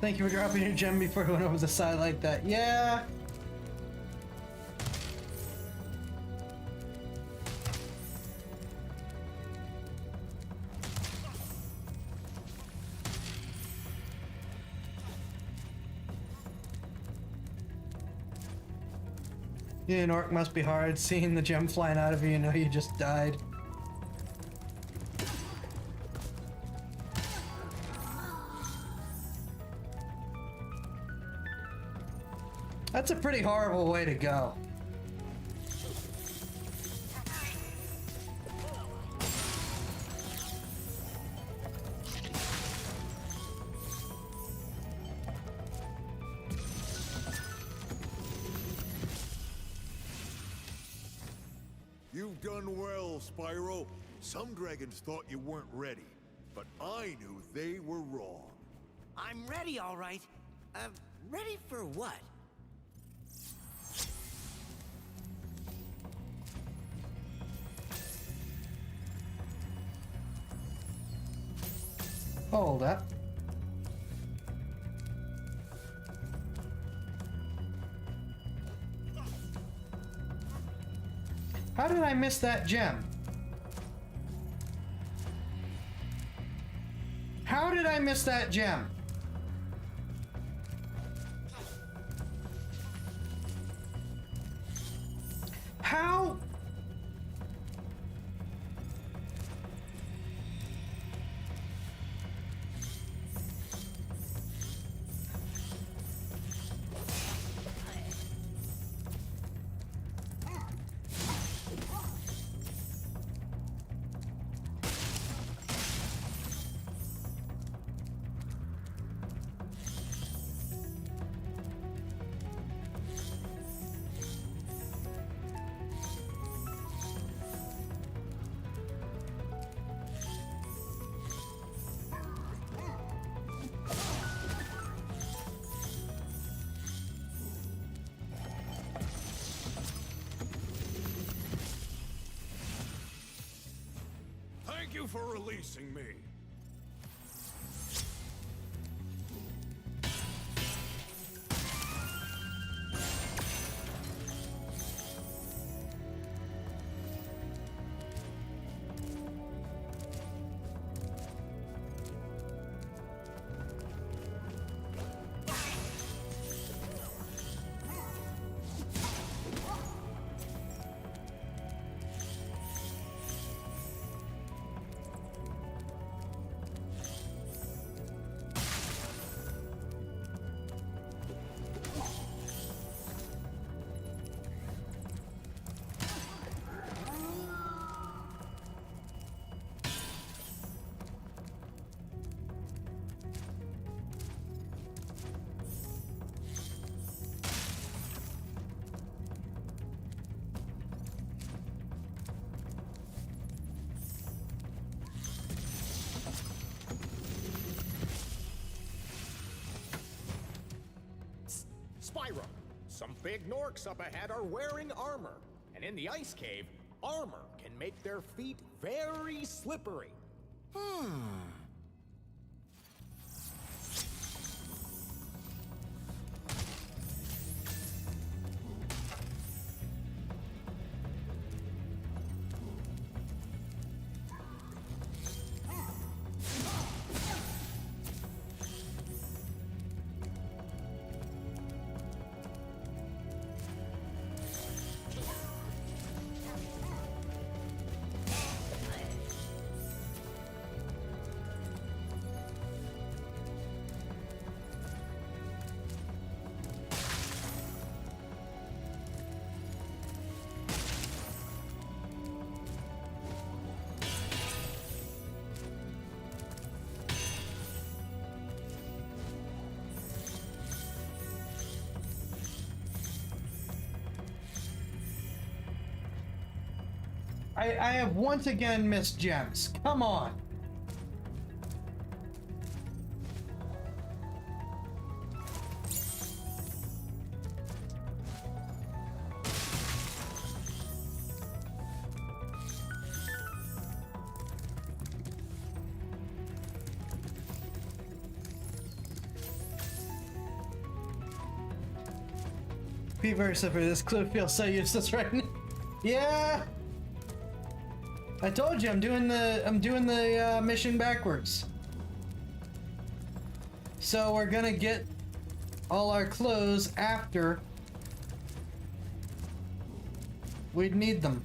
Thank you for dropping your gem before it went over the side like that. Yeah. Yeah, an orc must be hard. Seeing the gem flying out of you, you know you just died. That's a pretty horrible way to go. You've done well, Spyro. Some dragons thought you weren't ready, but I knew they were wrong. I'm ready, all right. Ready for what? Hold up. How did I miss that gem? How did I miss that gem? How? you for releasing me. Spyro, some big Norks up ahead are wearing armor. And in the ice cave, armor can make their feet very slippery. I have once again missed gems. Come on. Be very slippery. This clue feels so useless right now. Yeah. I told you I'm doing the mission backwards. So we're gonna get all our clothes after we'd need them.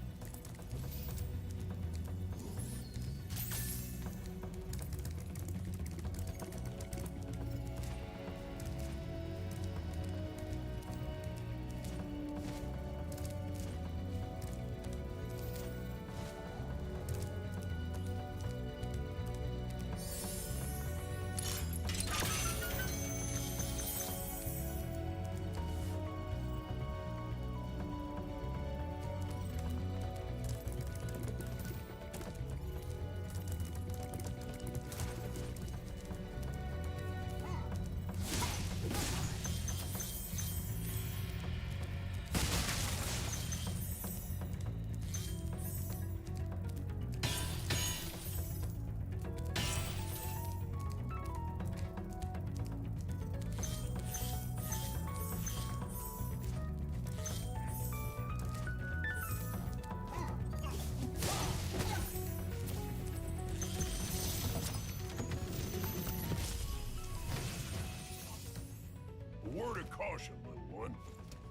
Word of caution, little one.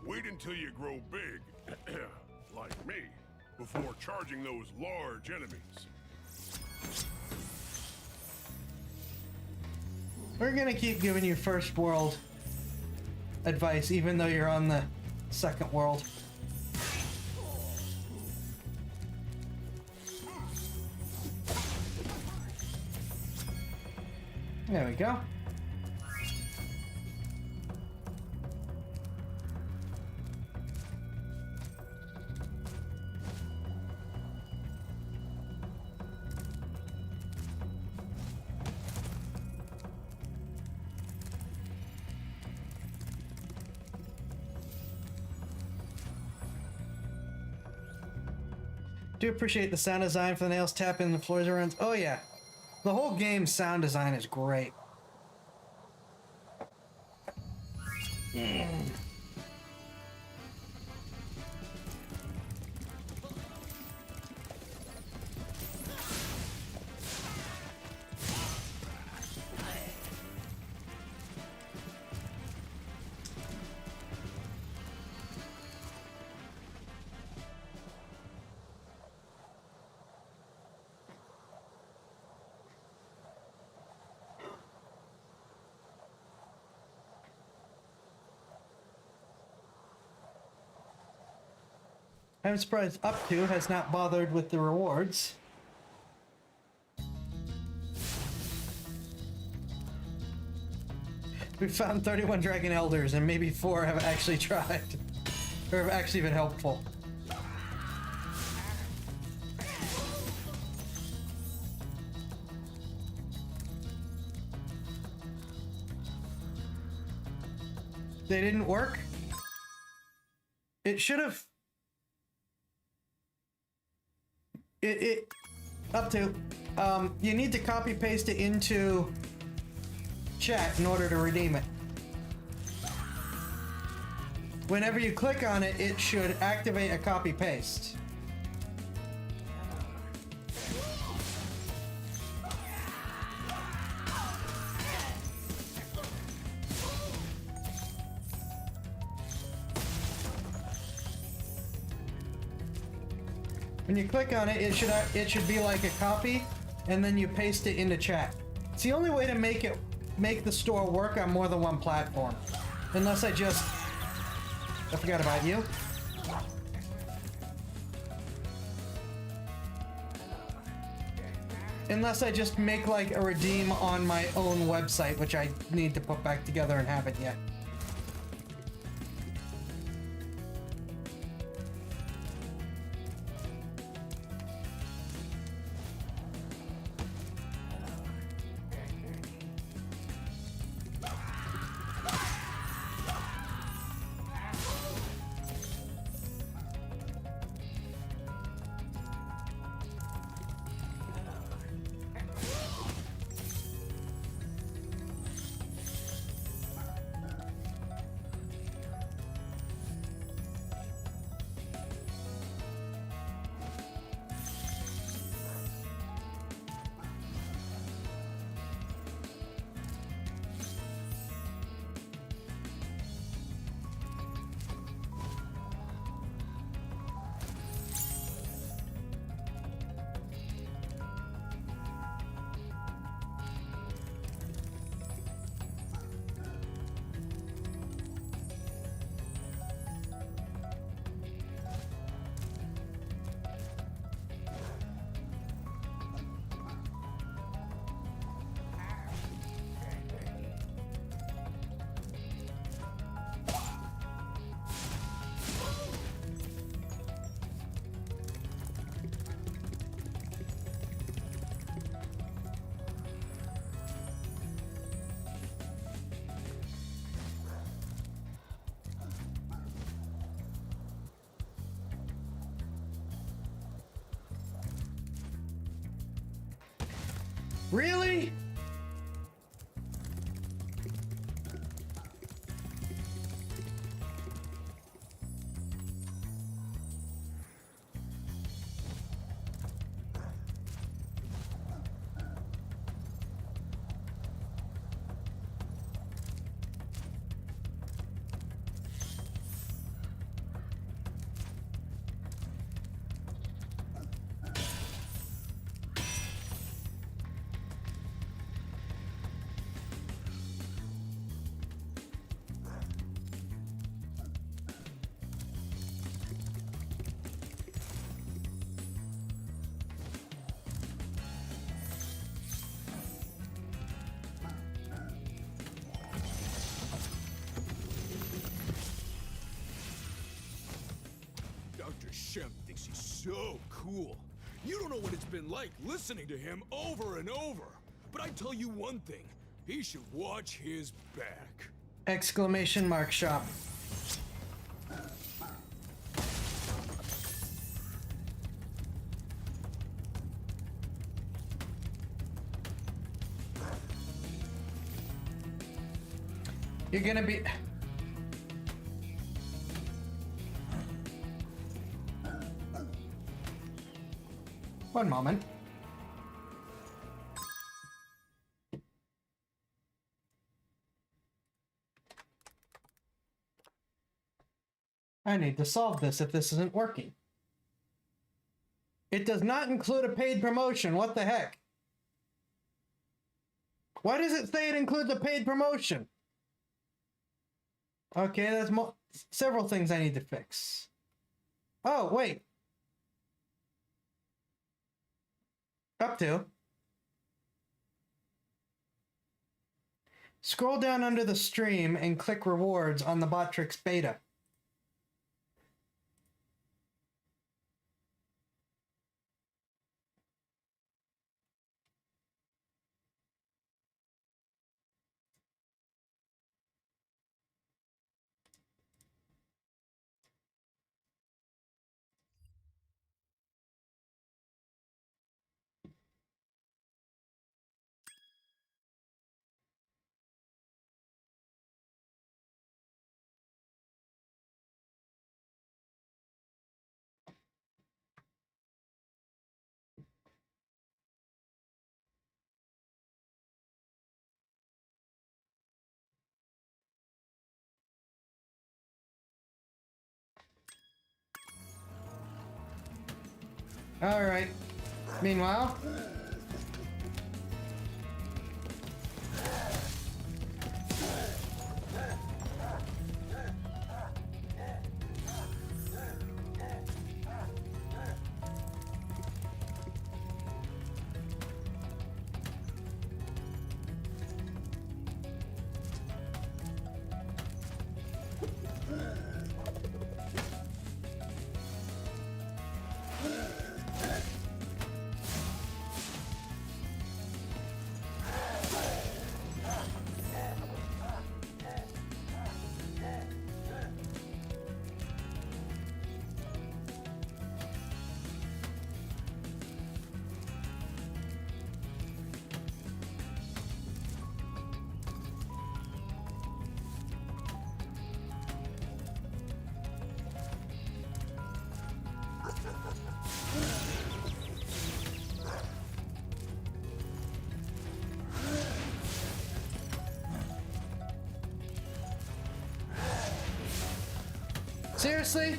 Wait until you grow big, like me, before charging those large enemies. We're gonna keep giving you first world advice, even though you're on the second world. There we go. Do appreciate the sound design for the nails tapping the floors around. Oh yeah, the whole game's sound design is great. I'm surprised Up To has not bothered with the rewards. We found 31 Dragon Elders and maybe 4 have actually tried. Or have actually been helpful. They didn't work? It should have... Up To, you need to copy paste it into chat in order to redeem it. Whenever you click on it, it should activate a copy paste. When you click on it, it should be like a copy, and then you paste it into chat. It's the only way to make the store work on more than one platform. Unless I forgot about you. Unless I just make like a redeem on my own website, which I need to put back together and haven't yet. Really? Dr. Shem thinks he's so cool. You don't know what it's been like listening to him over and over. But I tell you one thing, he should watch his back. Exclamation mark shop. You're gonna be... One moment. I need to solve this if this isn't working. It does not include a paid promotion. What the heck? Why does it say it includes a paid promotion? Okay, there's several things I need to fix. Oh, wait. Up to. Scroll down under the stream and click rewards on the Botrix beta. All right. Meanwhile... Seriously?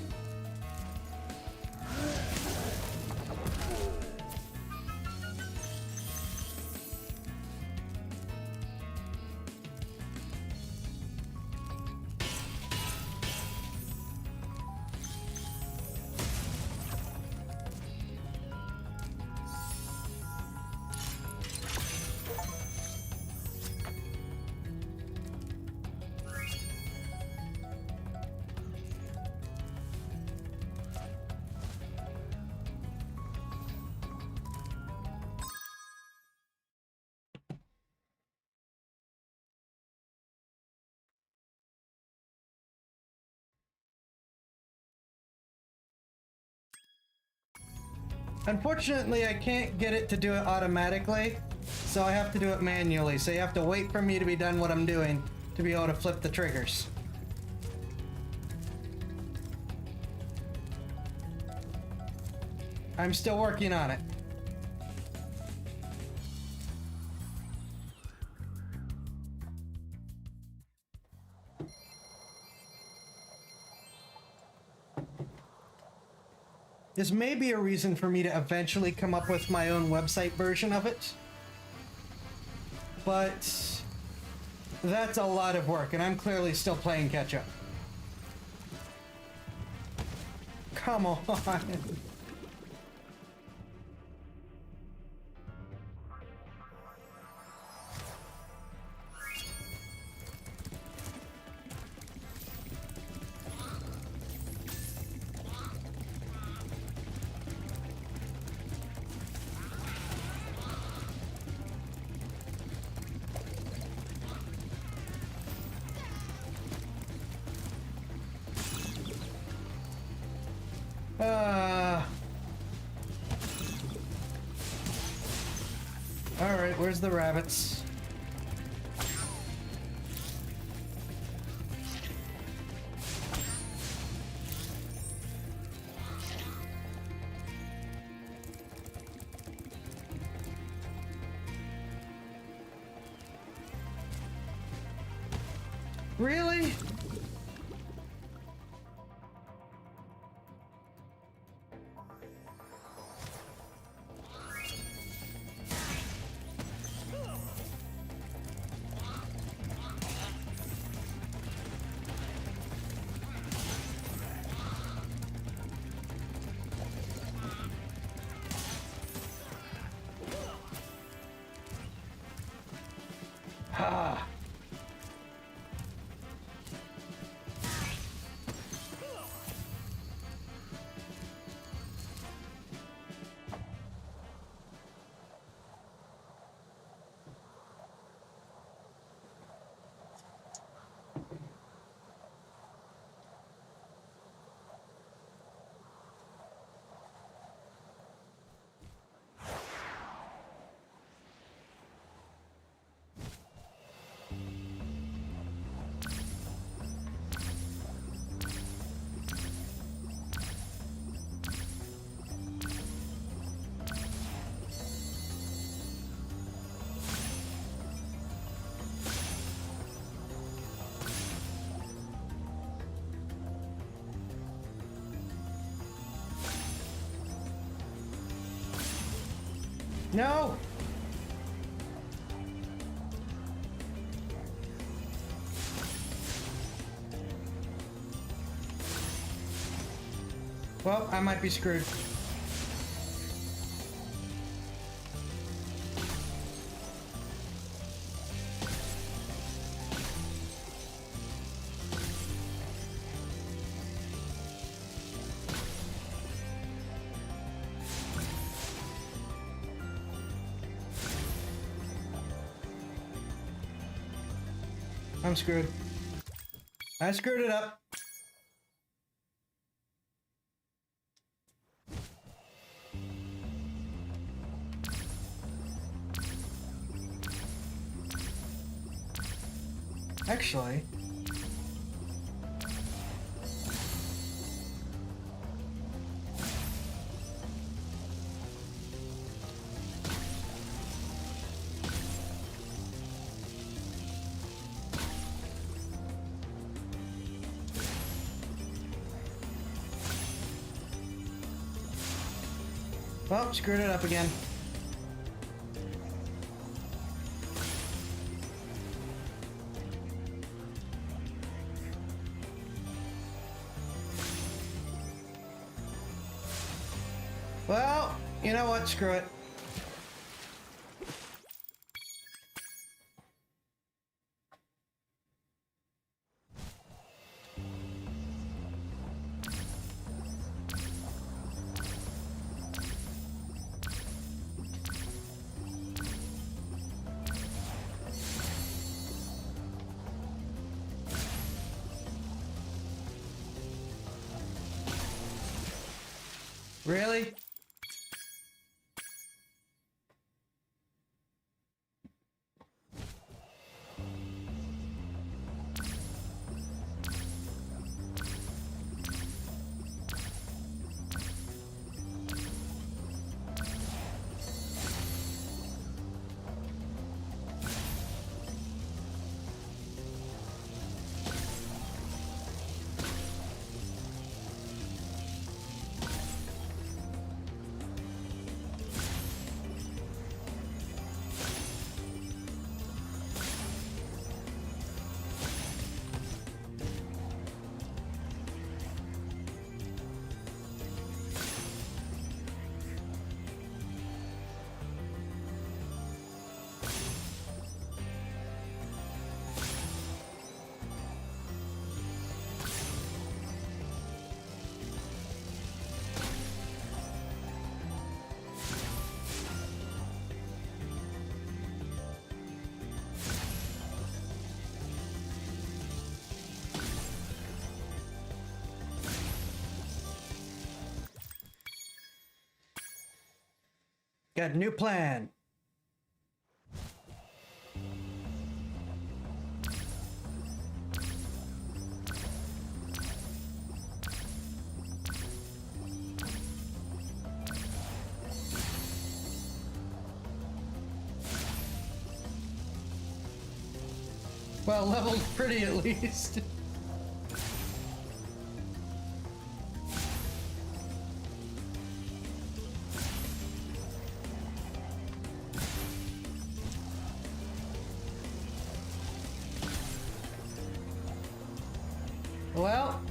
Unfortunately, I can't get it to do it automatically, so I have to do it manually. So you have to wait for me to be done what I'm doing to be able to flip the triggers. I'm still working on it. This may be a reason for me to eventually come up with my own website version of it. But that's a lot of work, and I'm clearly still playing catch up. Come on. Alright, where's the rabbits? Really? Ah. No! Well, I might be screwed. I'm screwed. I screwed it up. Actually, well, screwed it up again. Well, you know what? Screw it. Really? Got a new plan. Well, leveled pretty at least. Well,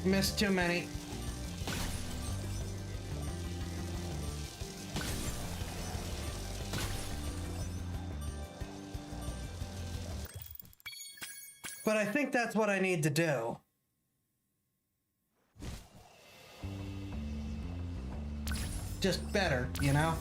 missed too many. But I think that's what I need to do. Just better, you know?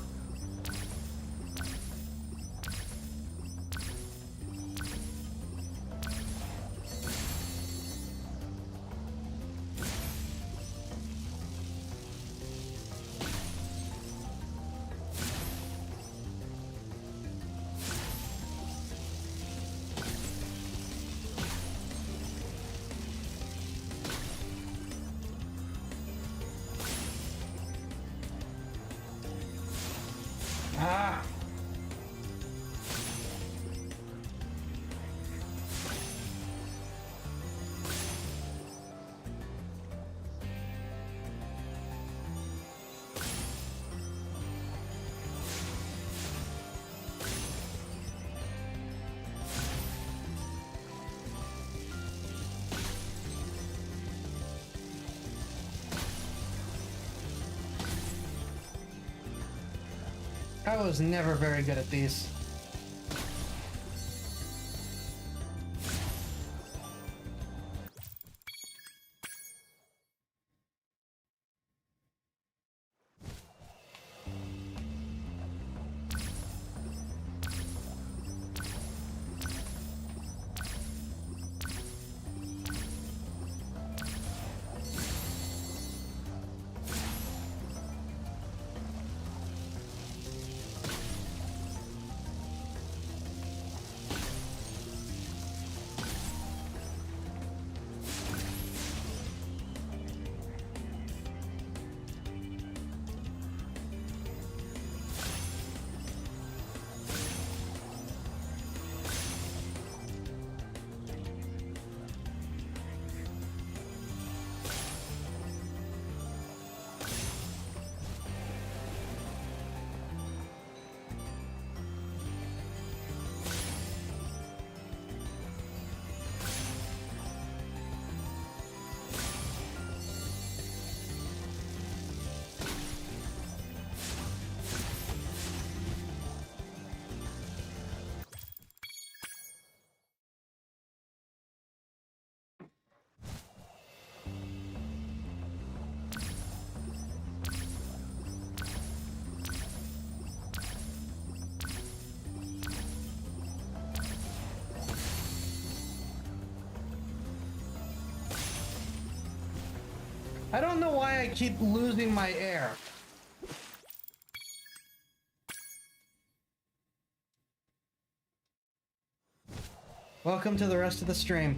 Ah! I was never very good at these. I don't know why I keep losing my air. Welcome to the rest of the stream.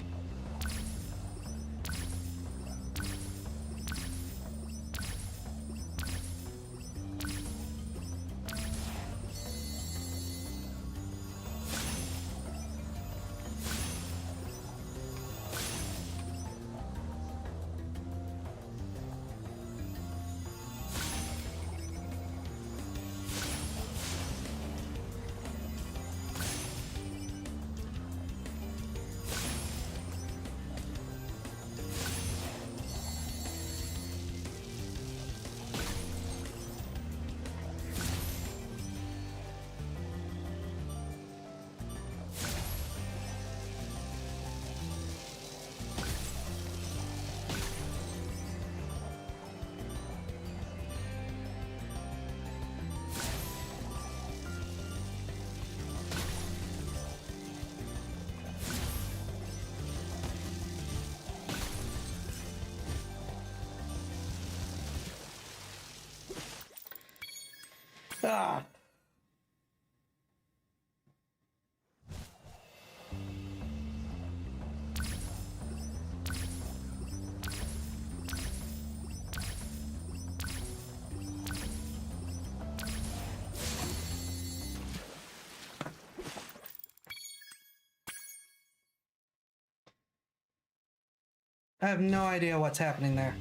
Ah. I have no idea what's happening there.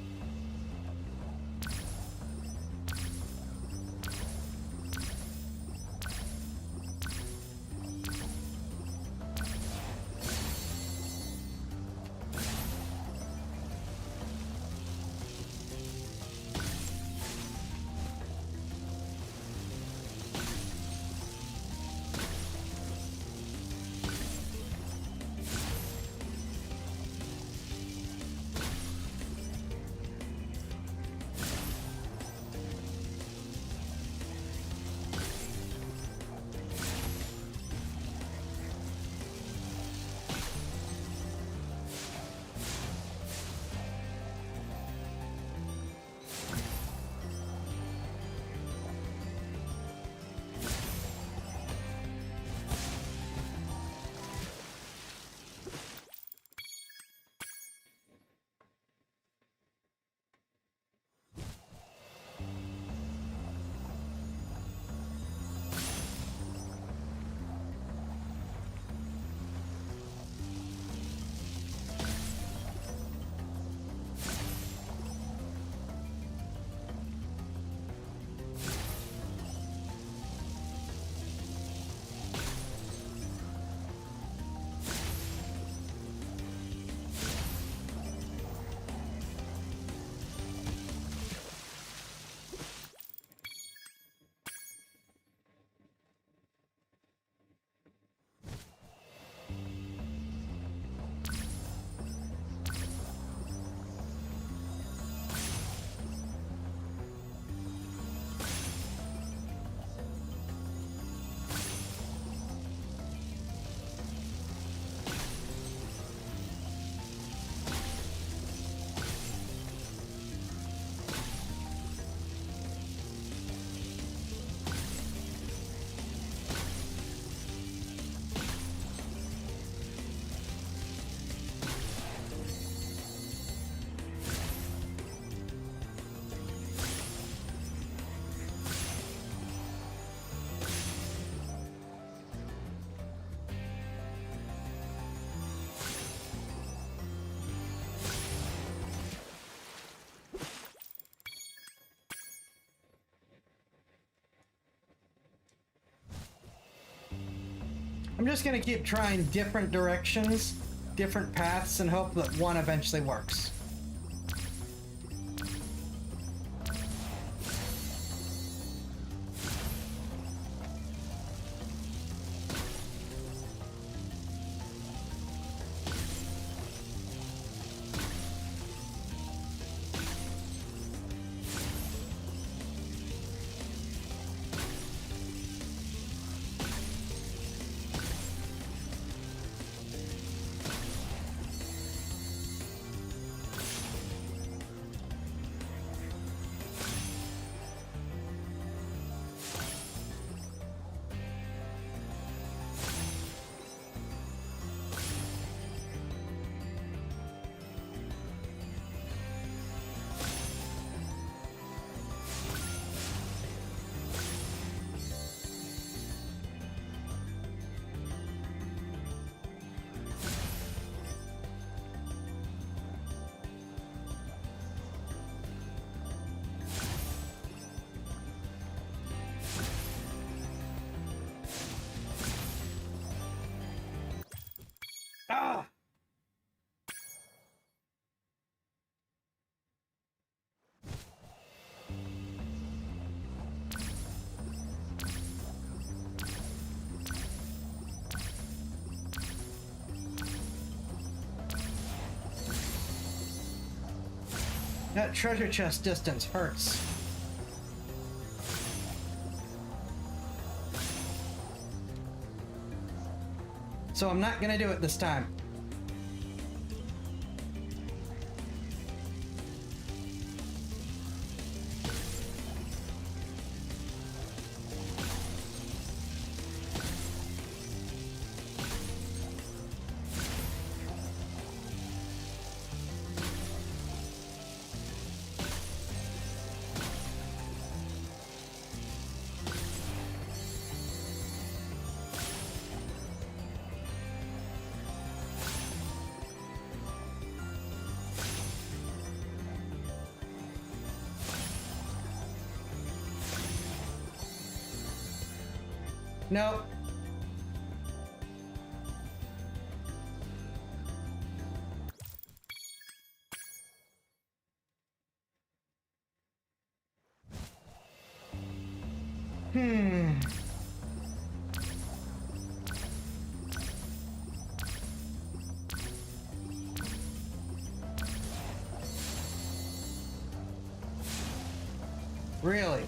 I'm just gonna keep trying different directions, different paths, and hope that one eventually works. Ah! That treasure chest distance hurts. So I'm not gonna do it this time. Nope. Hmm. Really?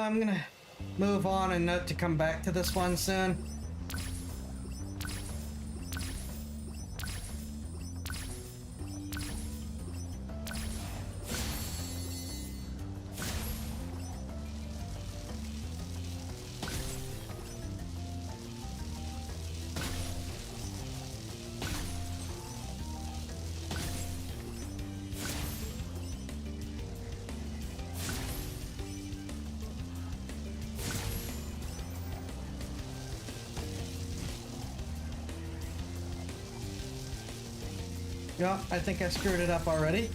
I'm gonna move on and note to come back to this one soon. Yeah, I think I screwed it up already.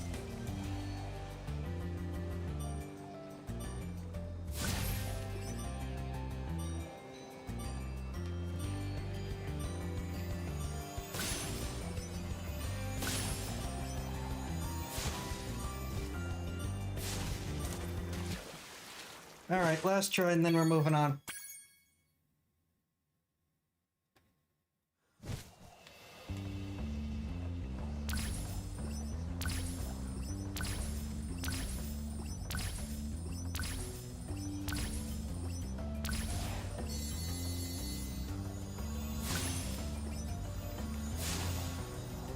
All right, last try and then we're moving on.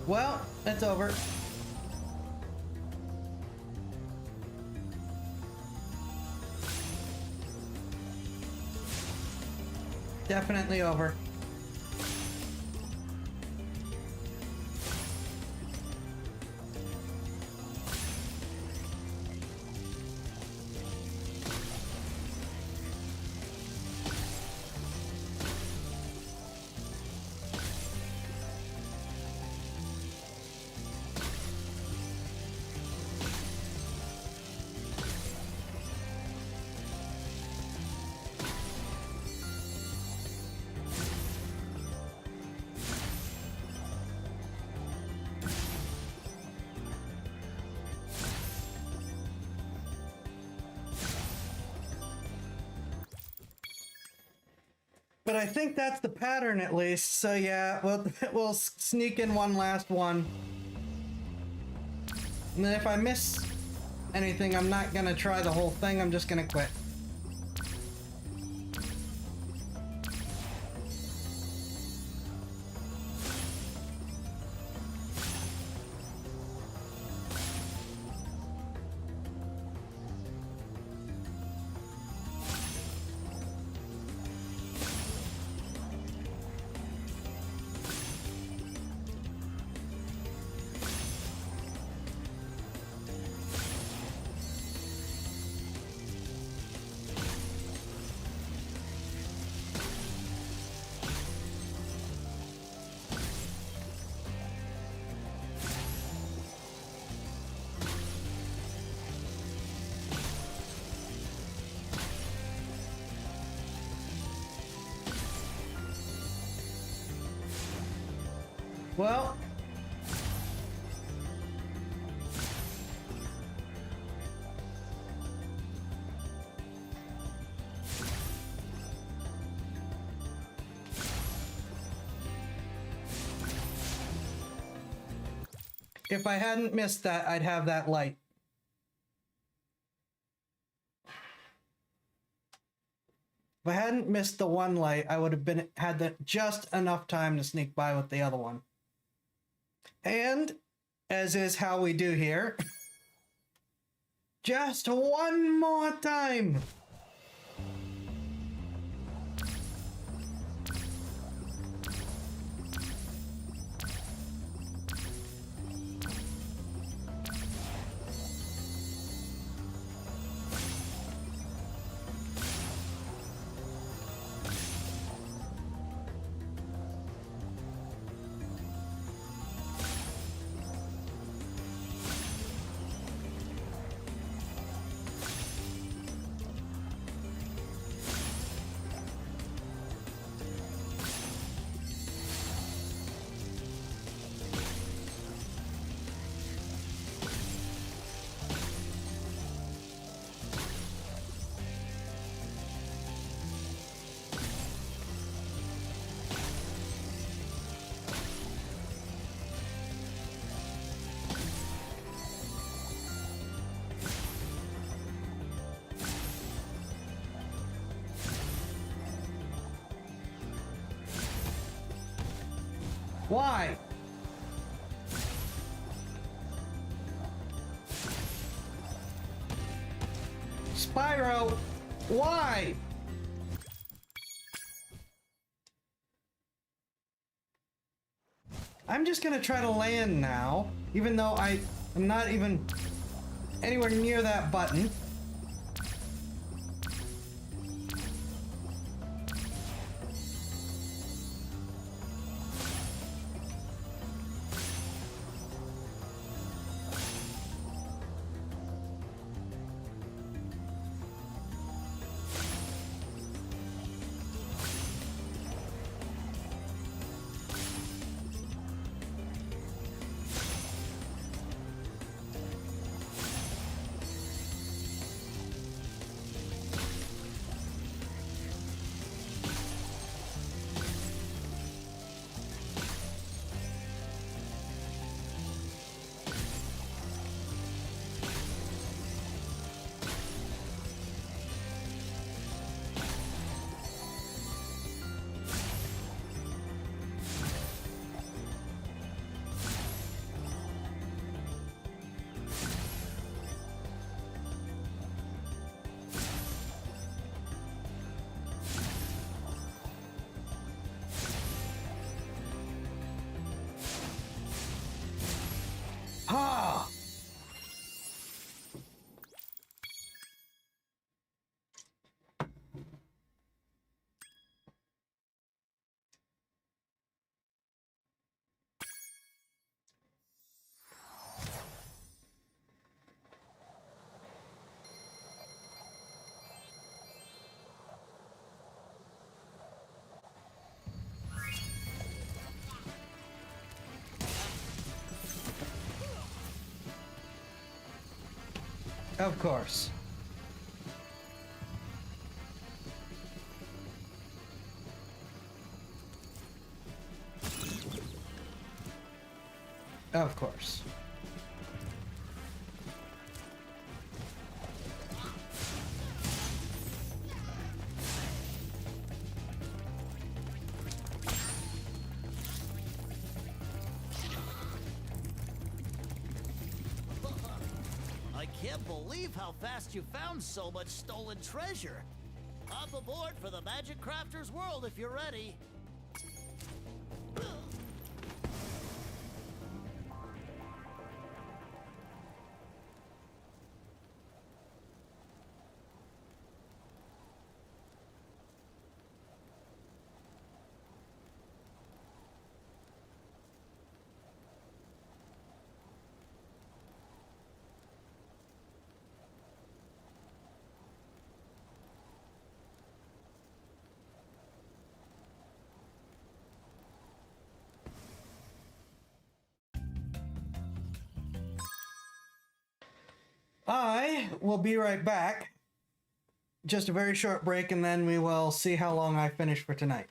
Well, it's over. Definitely over. But I think that's the pattern at least. So yeah, we'll sneak in one last one. And then if I miss anything, I'm not gonna try the whole thing. I'm just gonna quit. Well, if I hadn't missed that, I'd have that light. If I hadn't missed the one light, I would have had just enough time to sneak by with the other one. And, as is how we do here, just one more time! Why? Spyro, why? I'm just gonna try to land now, even though I'm not even anywhere near that button. Ah! Of course. Of course. I can't believe how fast you found so much stolen treasure. Hop aboard for the Magic Crafter's world if you're ready. I will be right back. Just a very short break, and then we will see how long I finish for tonight.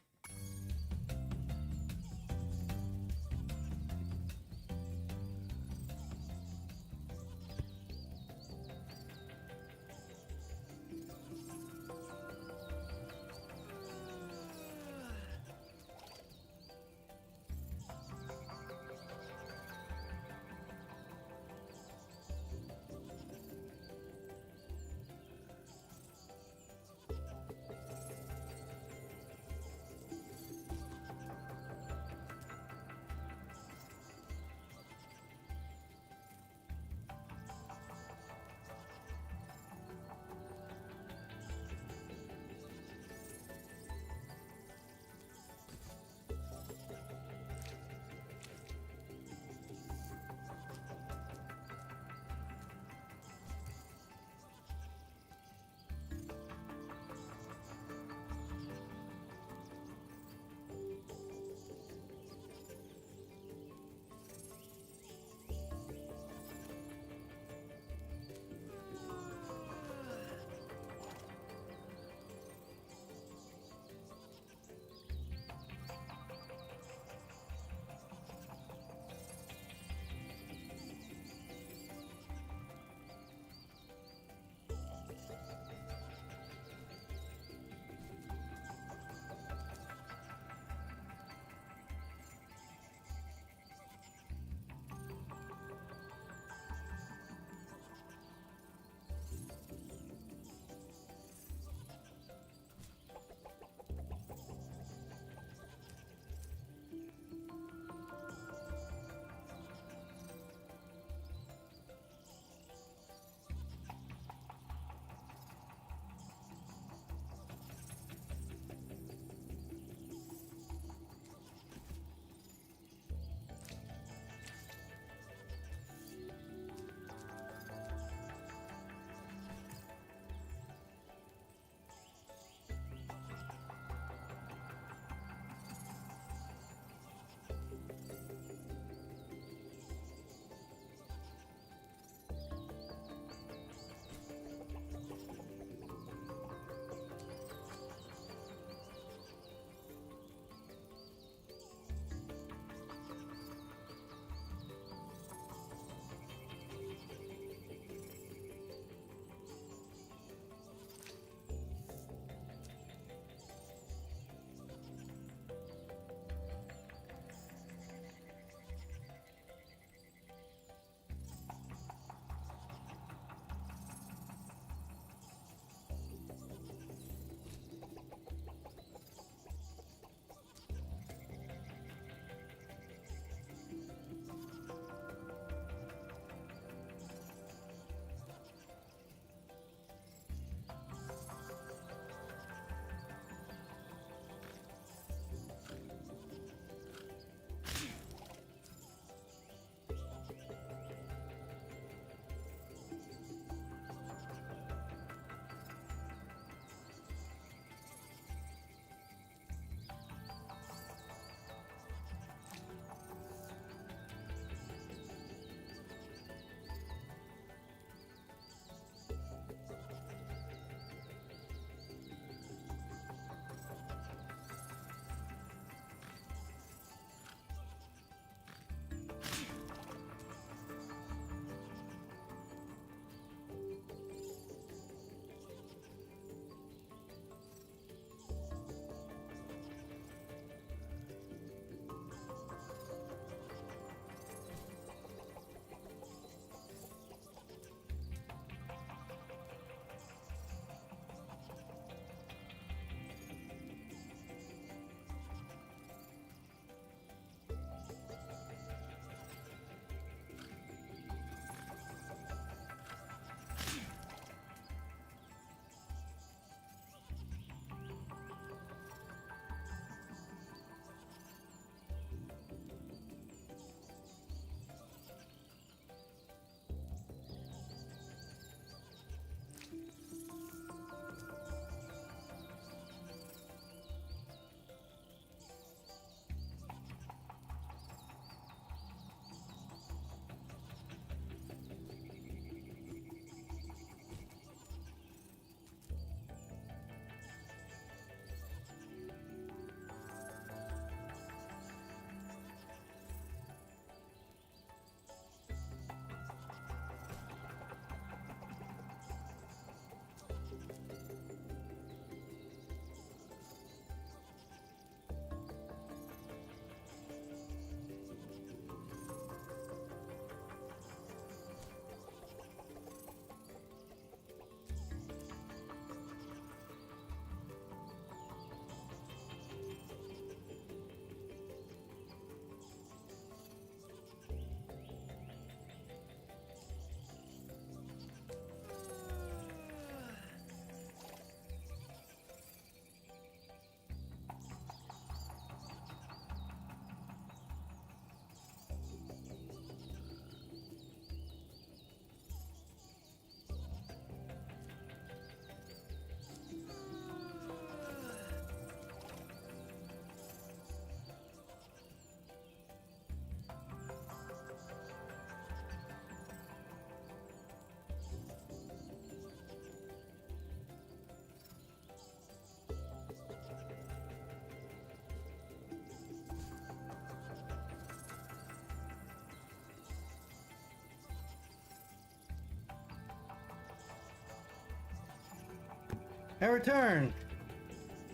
I return.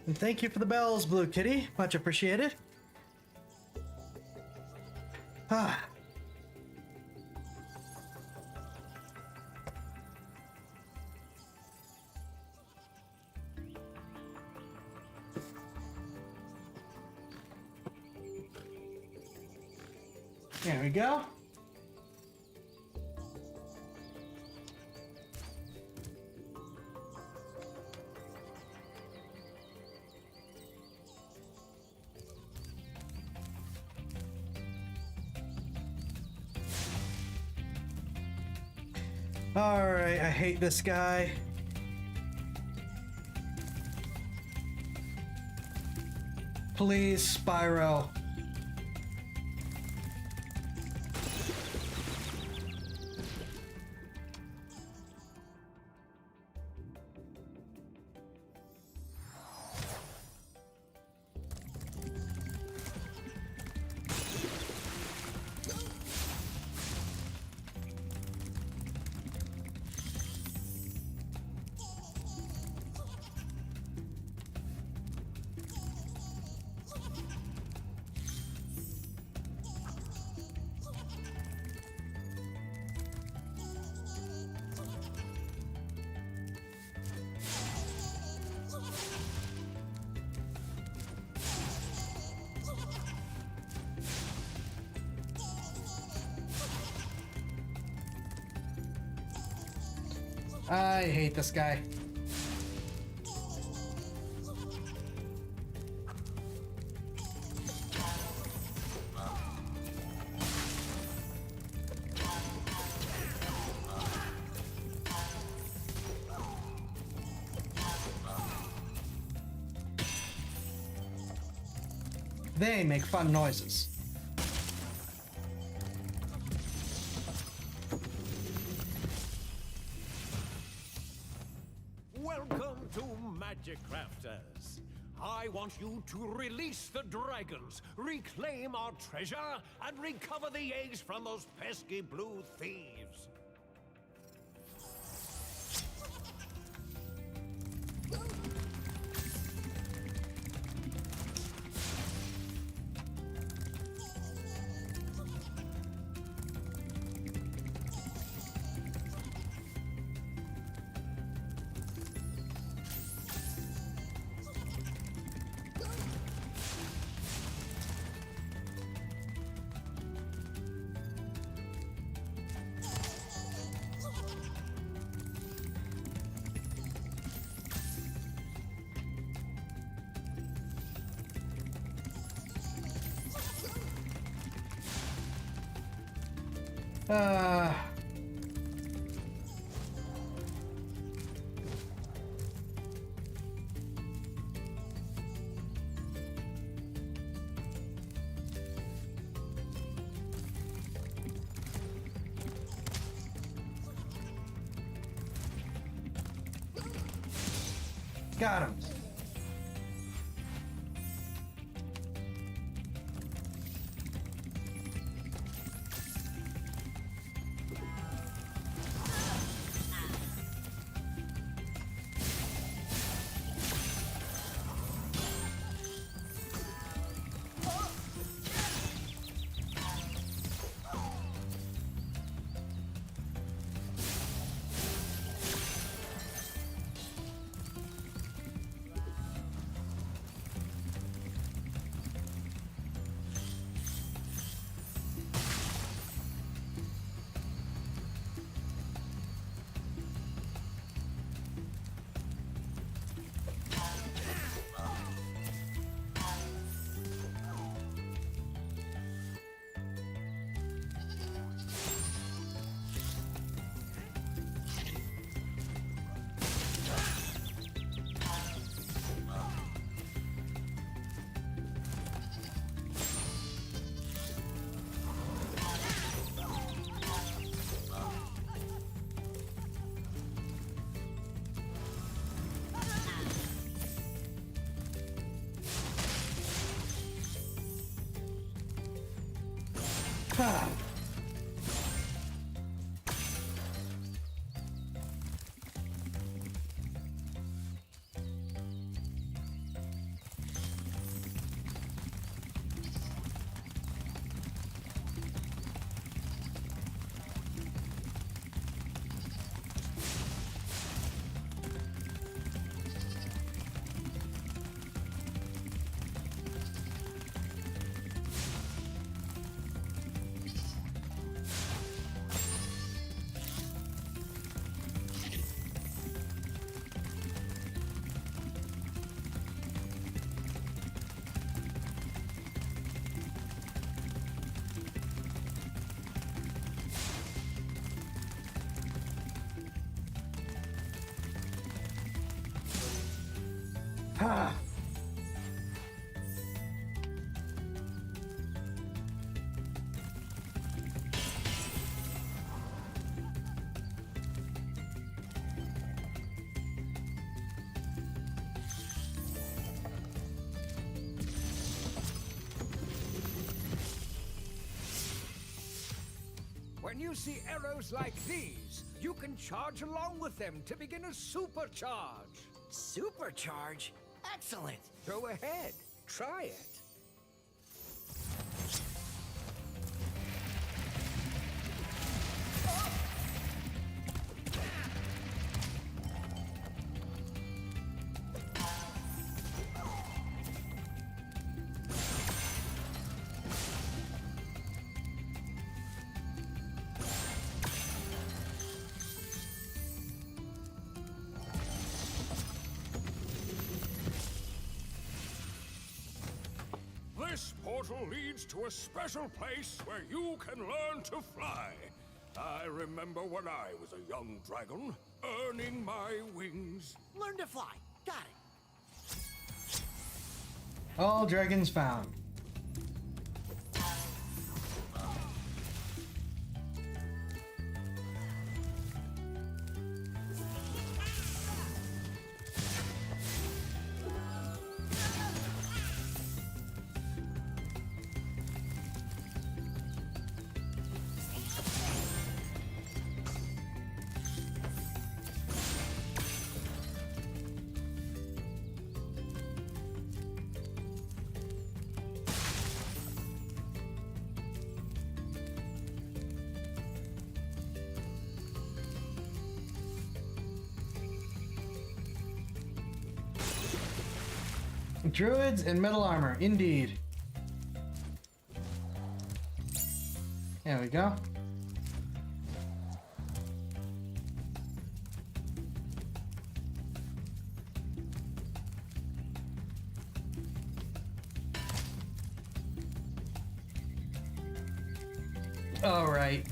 And thank you for the bells, Blue Kitty. Much appreciated. Ah. There we go. Alright, I hate this guy. Please, Spyro. I hate this guy. They make fun noises. Welcome to Magic Crafters. I want you to release the dragons, reclaim our treasure, and recover the eggs from those pesky blue thieves. Got him. Ah. When you see arrows like these, you can charge along with them to begin a supercharge. Supercharge? Excellent! Go ahead, try it. This portal leads to a special place where you can learn to fly. I remember when I was a young dragon, earning my wings. Learn to fly. Got it. All dragons found. Druids in metal armor, indeed. There we go. All right.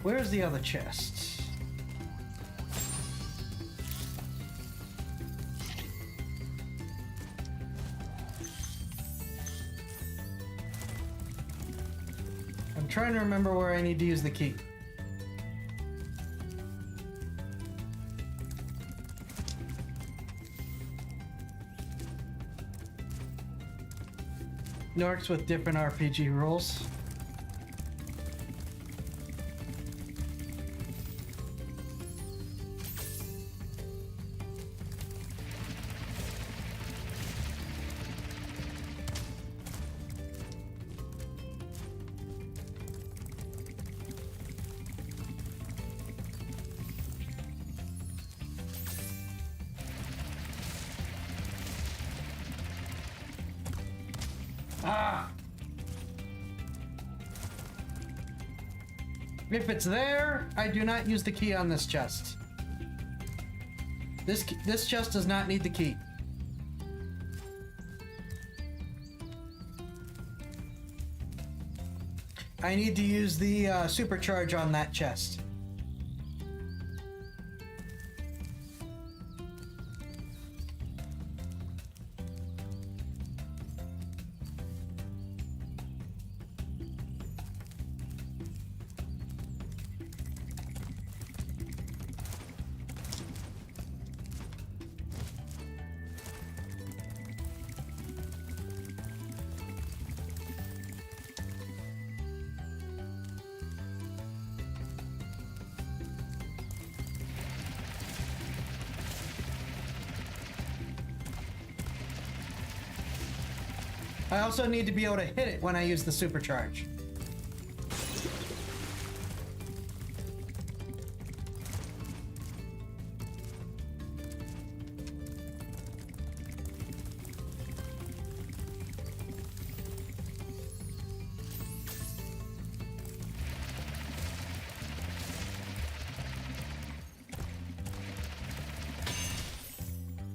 Where's the other chest? I'm trying to remember where I need to use the key. Norks with different RPG rules. Ah! If it's there, I do not use the key on this chest. This chest does not need the key. I need to use the supercharge on that chest. I also need to be able to hit it when I use the supercharge.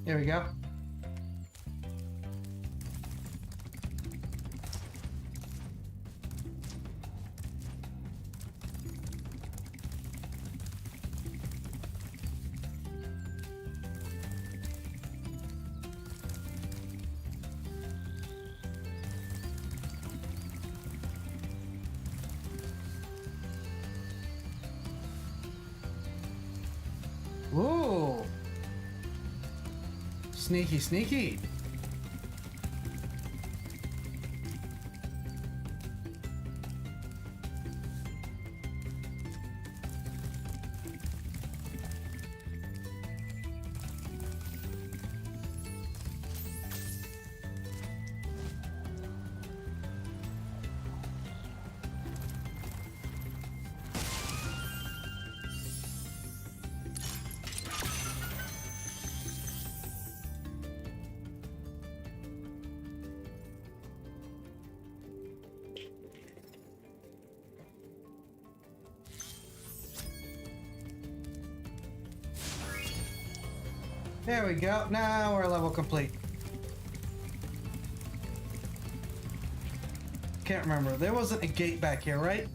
There we go. Sneaky, sneaky. There we go. Now we're level complete. Can't remember. There wasn't a gate back here, right?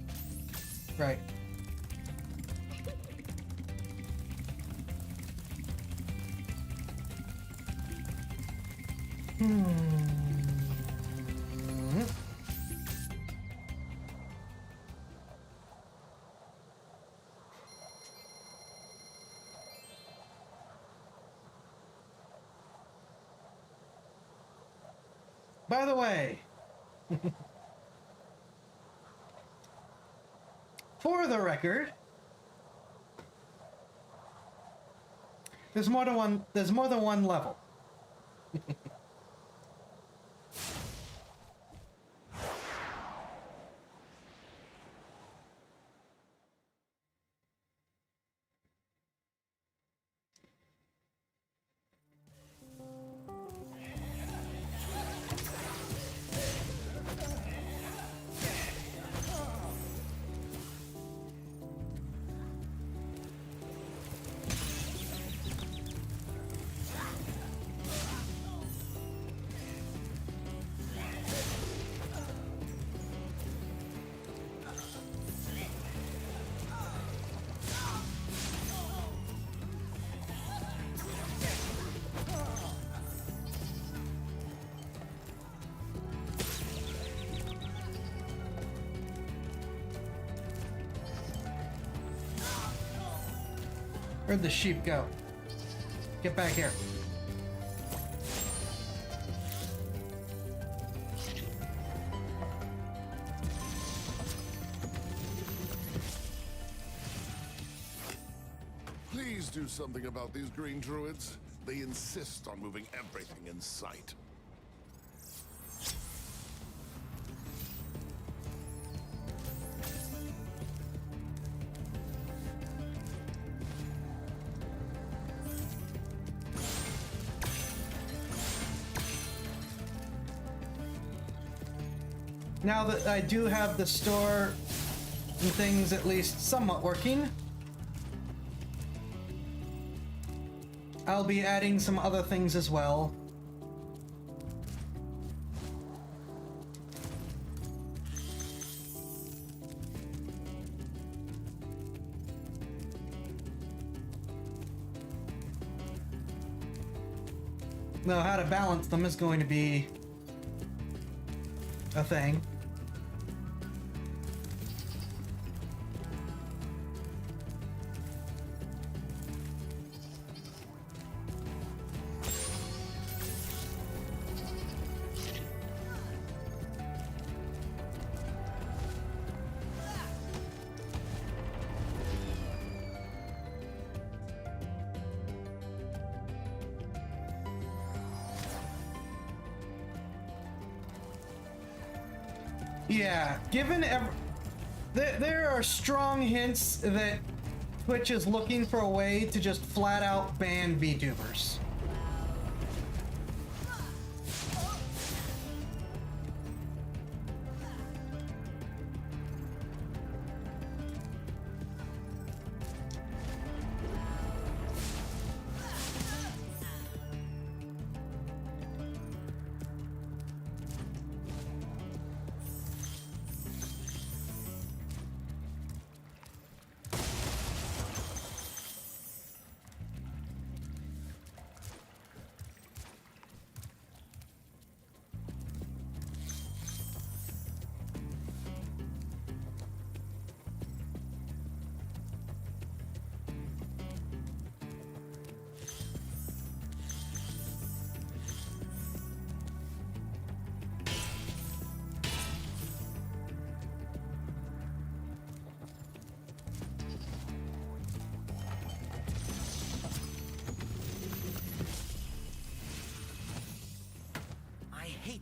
Right. By the way, for the record, there's more than one level. Where'd the sheep go? Get back here. Please do something about these green druids. They insist on moving everything in sight. Now that I do have the store and things at least somewhat working, I'll be adding some other things as well. Though how to balance them is going to be a thing. Yeah, there are strong hints that Twitch is looking for a way to just flat out ban VTubers.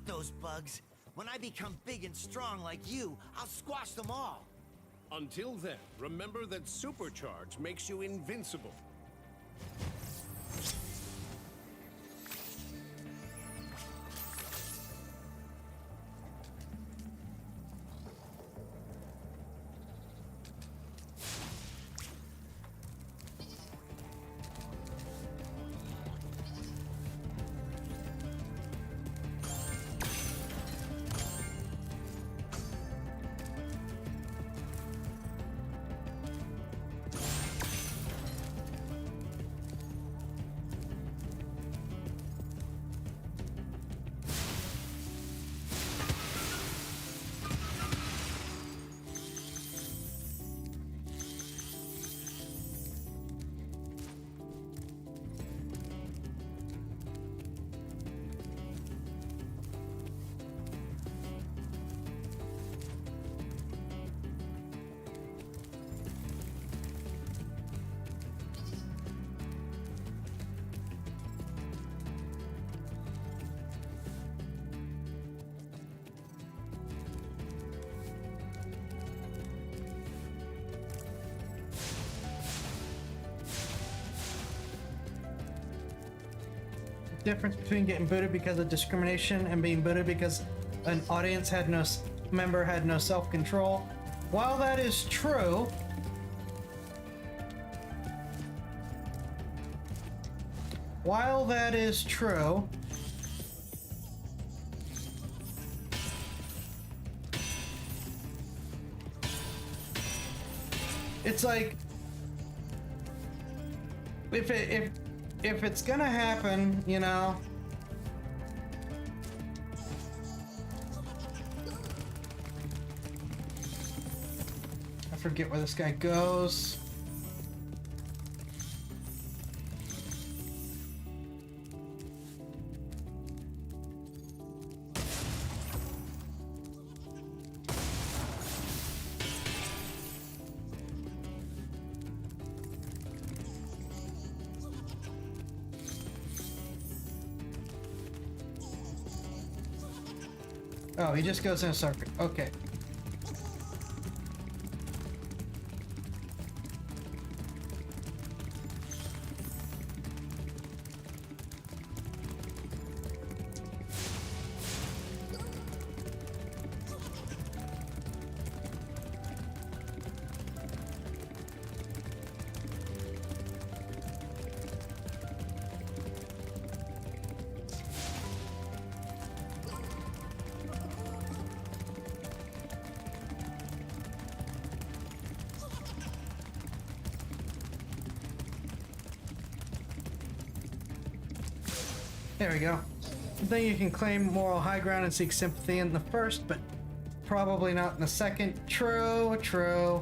those bugs. When I become big and strong like you, I'll squash them all. Until then, remember that supercharge makes you invincible. Difference between getting booted because of discrimination and being booted because an audience had no member had no self-control. While that is true, it's like if it's gonna happen, you know, I forget where this guy goes. Oh, he just goes in a circle. Okay. There we go. I think you can claim moral high ground and seek sympathy in the first, but probably not in the second. True, true.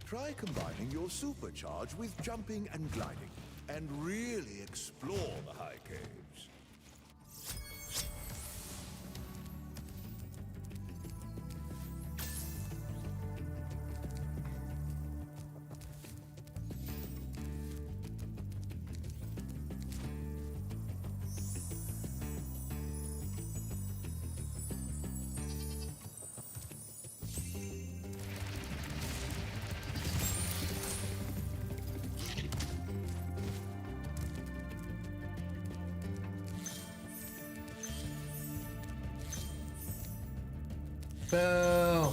Try combining your supercharge with jumping and gliding, and really explore the high caves. Boo.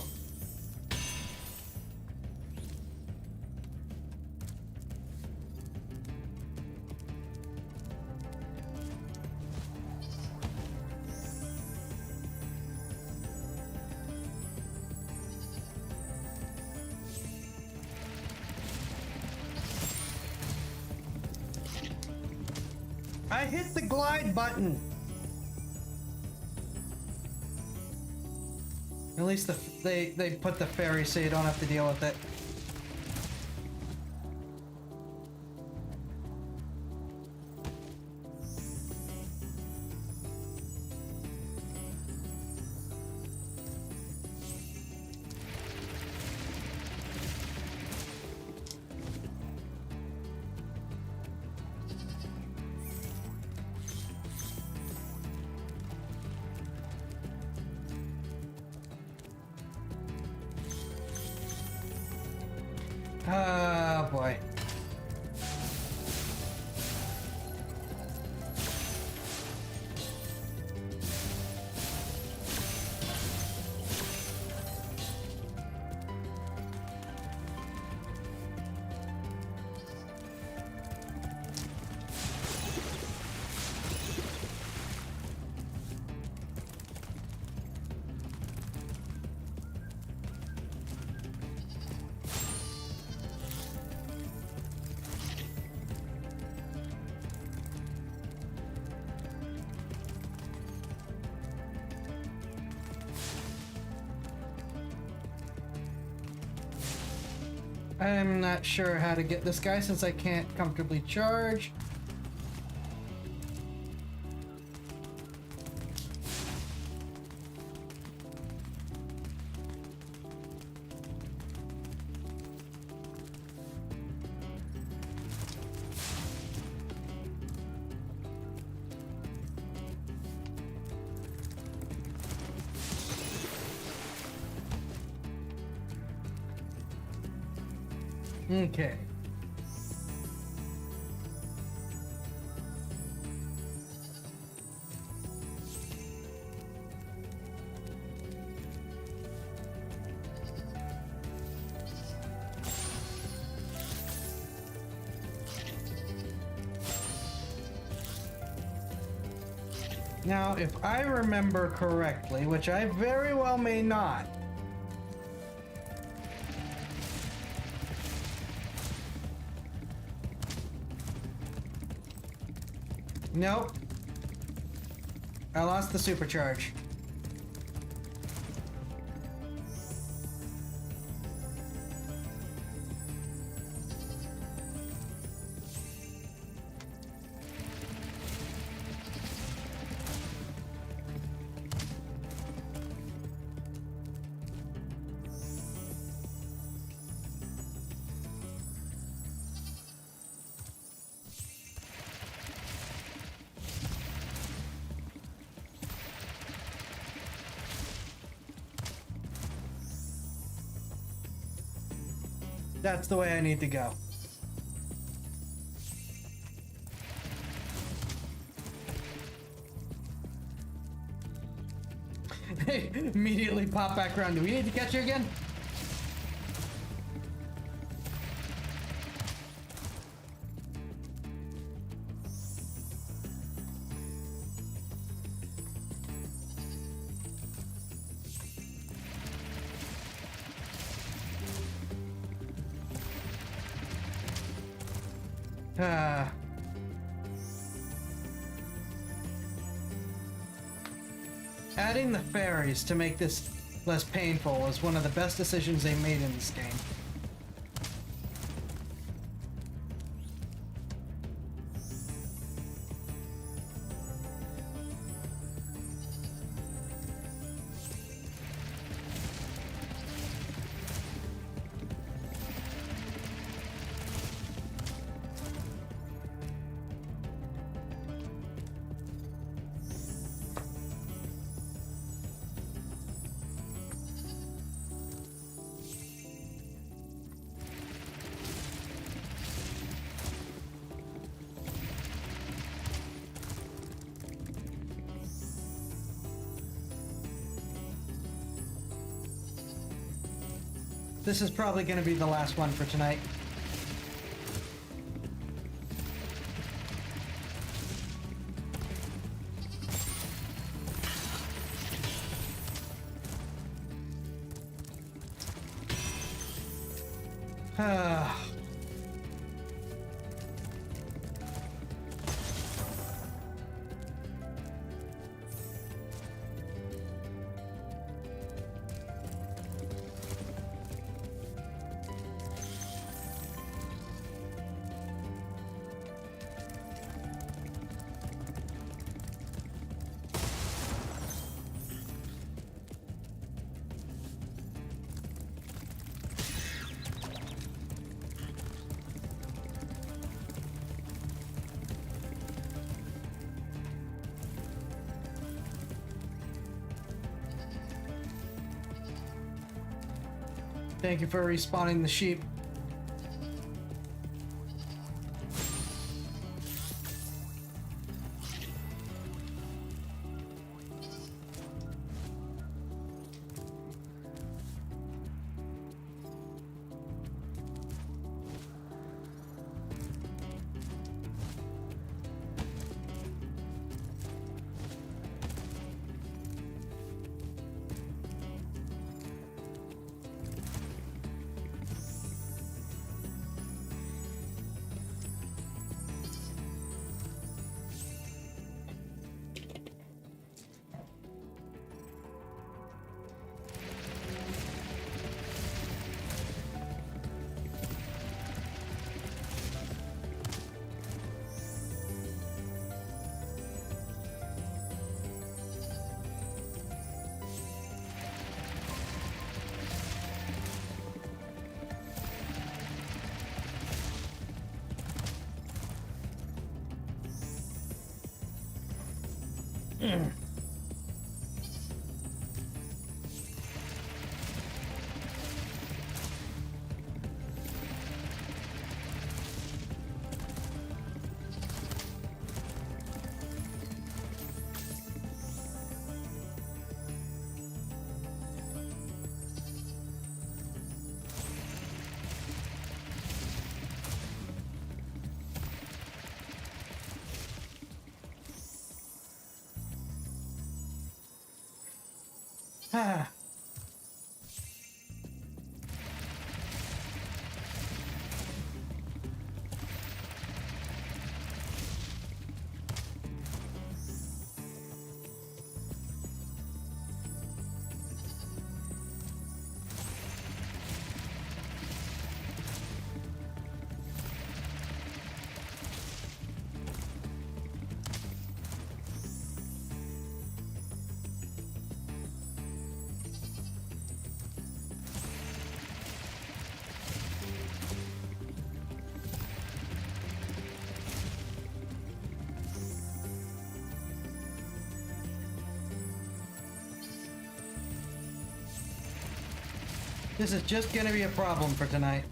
I hit the glide button. At least they put the fairy so you don't have to deal with it. Oh boy. I'm not sure how to get this guy since I can't comfortably charge. Okay. Now, if I remember correctly, which I very well may not, nope. I lost the supercharge. That's the way I need to go. Immediately pop back around. Do we need to catch you again? Adding the fairies to make this less painful was one of the best decisions they made in this game. This is probably going to be the last one for tonight. Thank you for respawning the sheep. Ah. This is just gonna be a problem for tonight.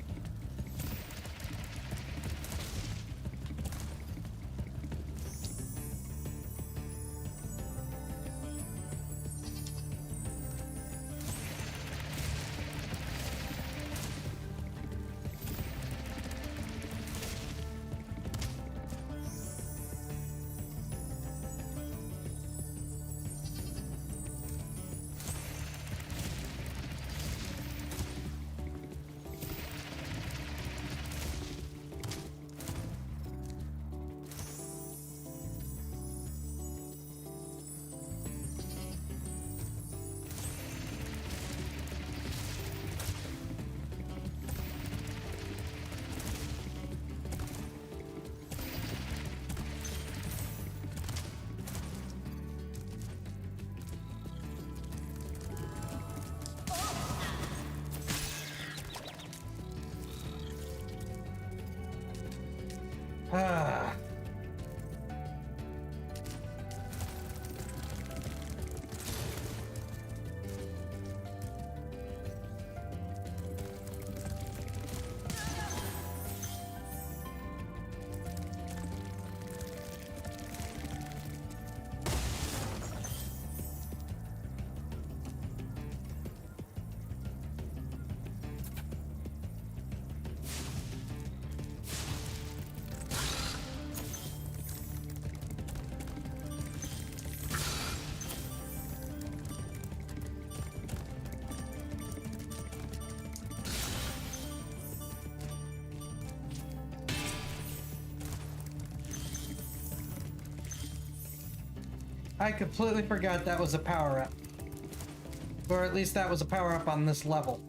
Ah. I completely forgot that was a power-up. Or at least that was a power-up on this level.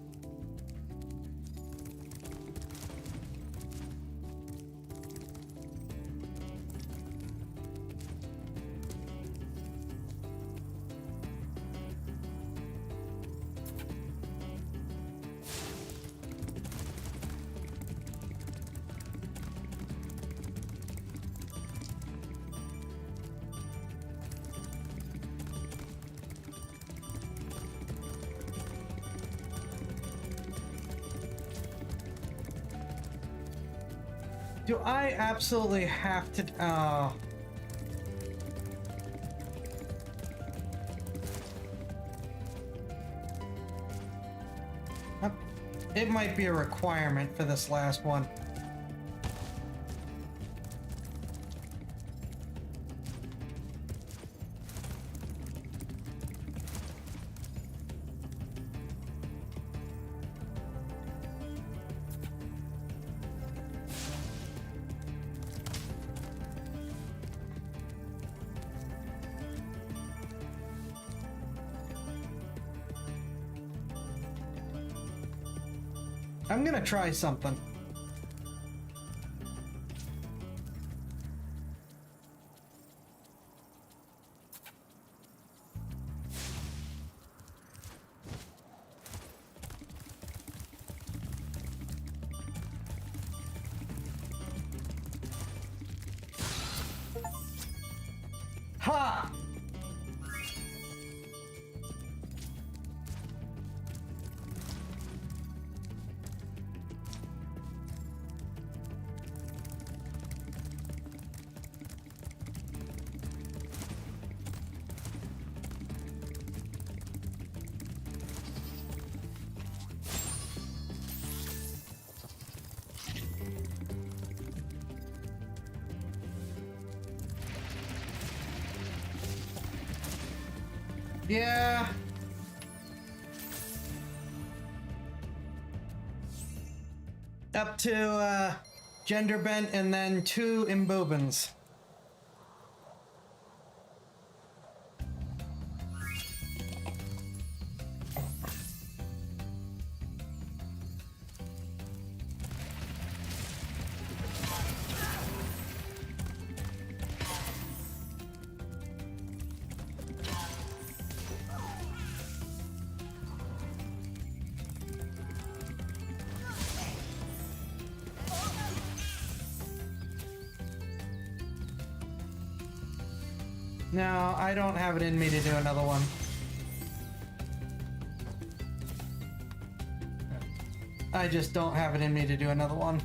Do I absolutely have to? Oh. It might be a requirement for this last one. I'm gonna try something. Ha! Yeah. Up to gender bent and then 2 imbobins. No, I don't have it in me to do another one. I just don't have it in me to do another one.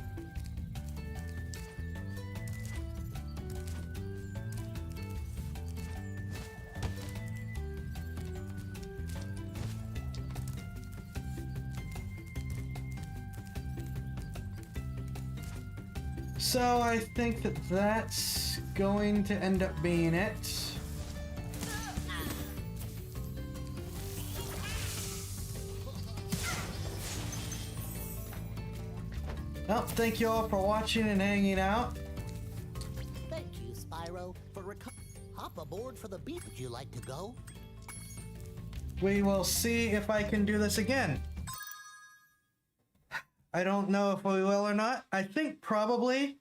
So I think that that's going to end up being it. Well, thank you all for watching and hanging out. Thank you, Spyro, for hop aboard for the beat. Would you like to go? We will see if I can do this again. I don't know if we will or not. I think probably.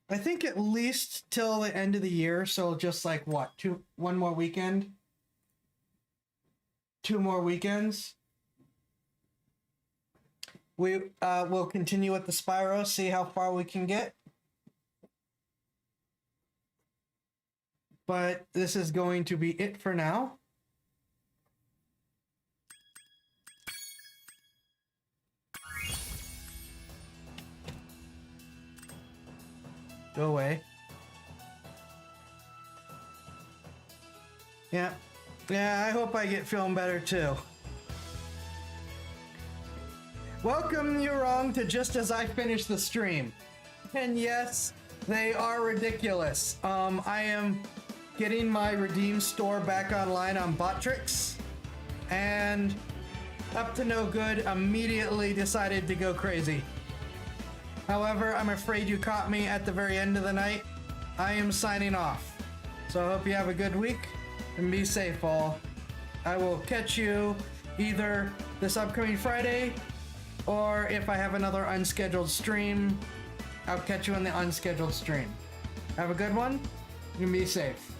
I think at least till the end of the year, so just like what, one more weekend? 2 more weekends? We will continue with the Spyro, see how far we can get. But this is going to be it for now. Go away. Yeah. Yeah, I hope I get feeling better too. Welcome you wrong to just as I finish the stream. And yes, they are ridiculous. I am getting my Redeem store back online on Botrix, and up to no good, immediately decided to go crazy. However, I'm afraid you caught me at the very end of the night. I am signing off. So I hope you have a good week and be safe all. I will catch you either this upcoming Friday, or if I have another unscheduled stream, I'll catch you on the unscheduled stream. Have a good one and be safe.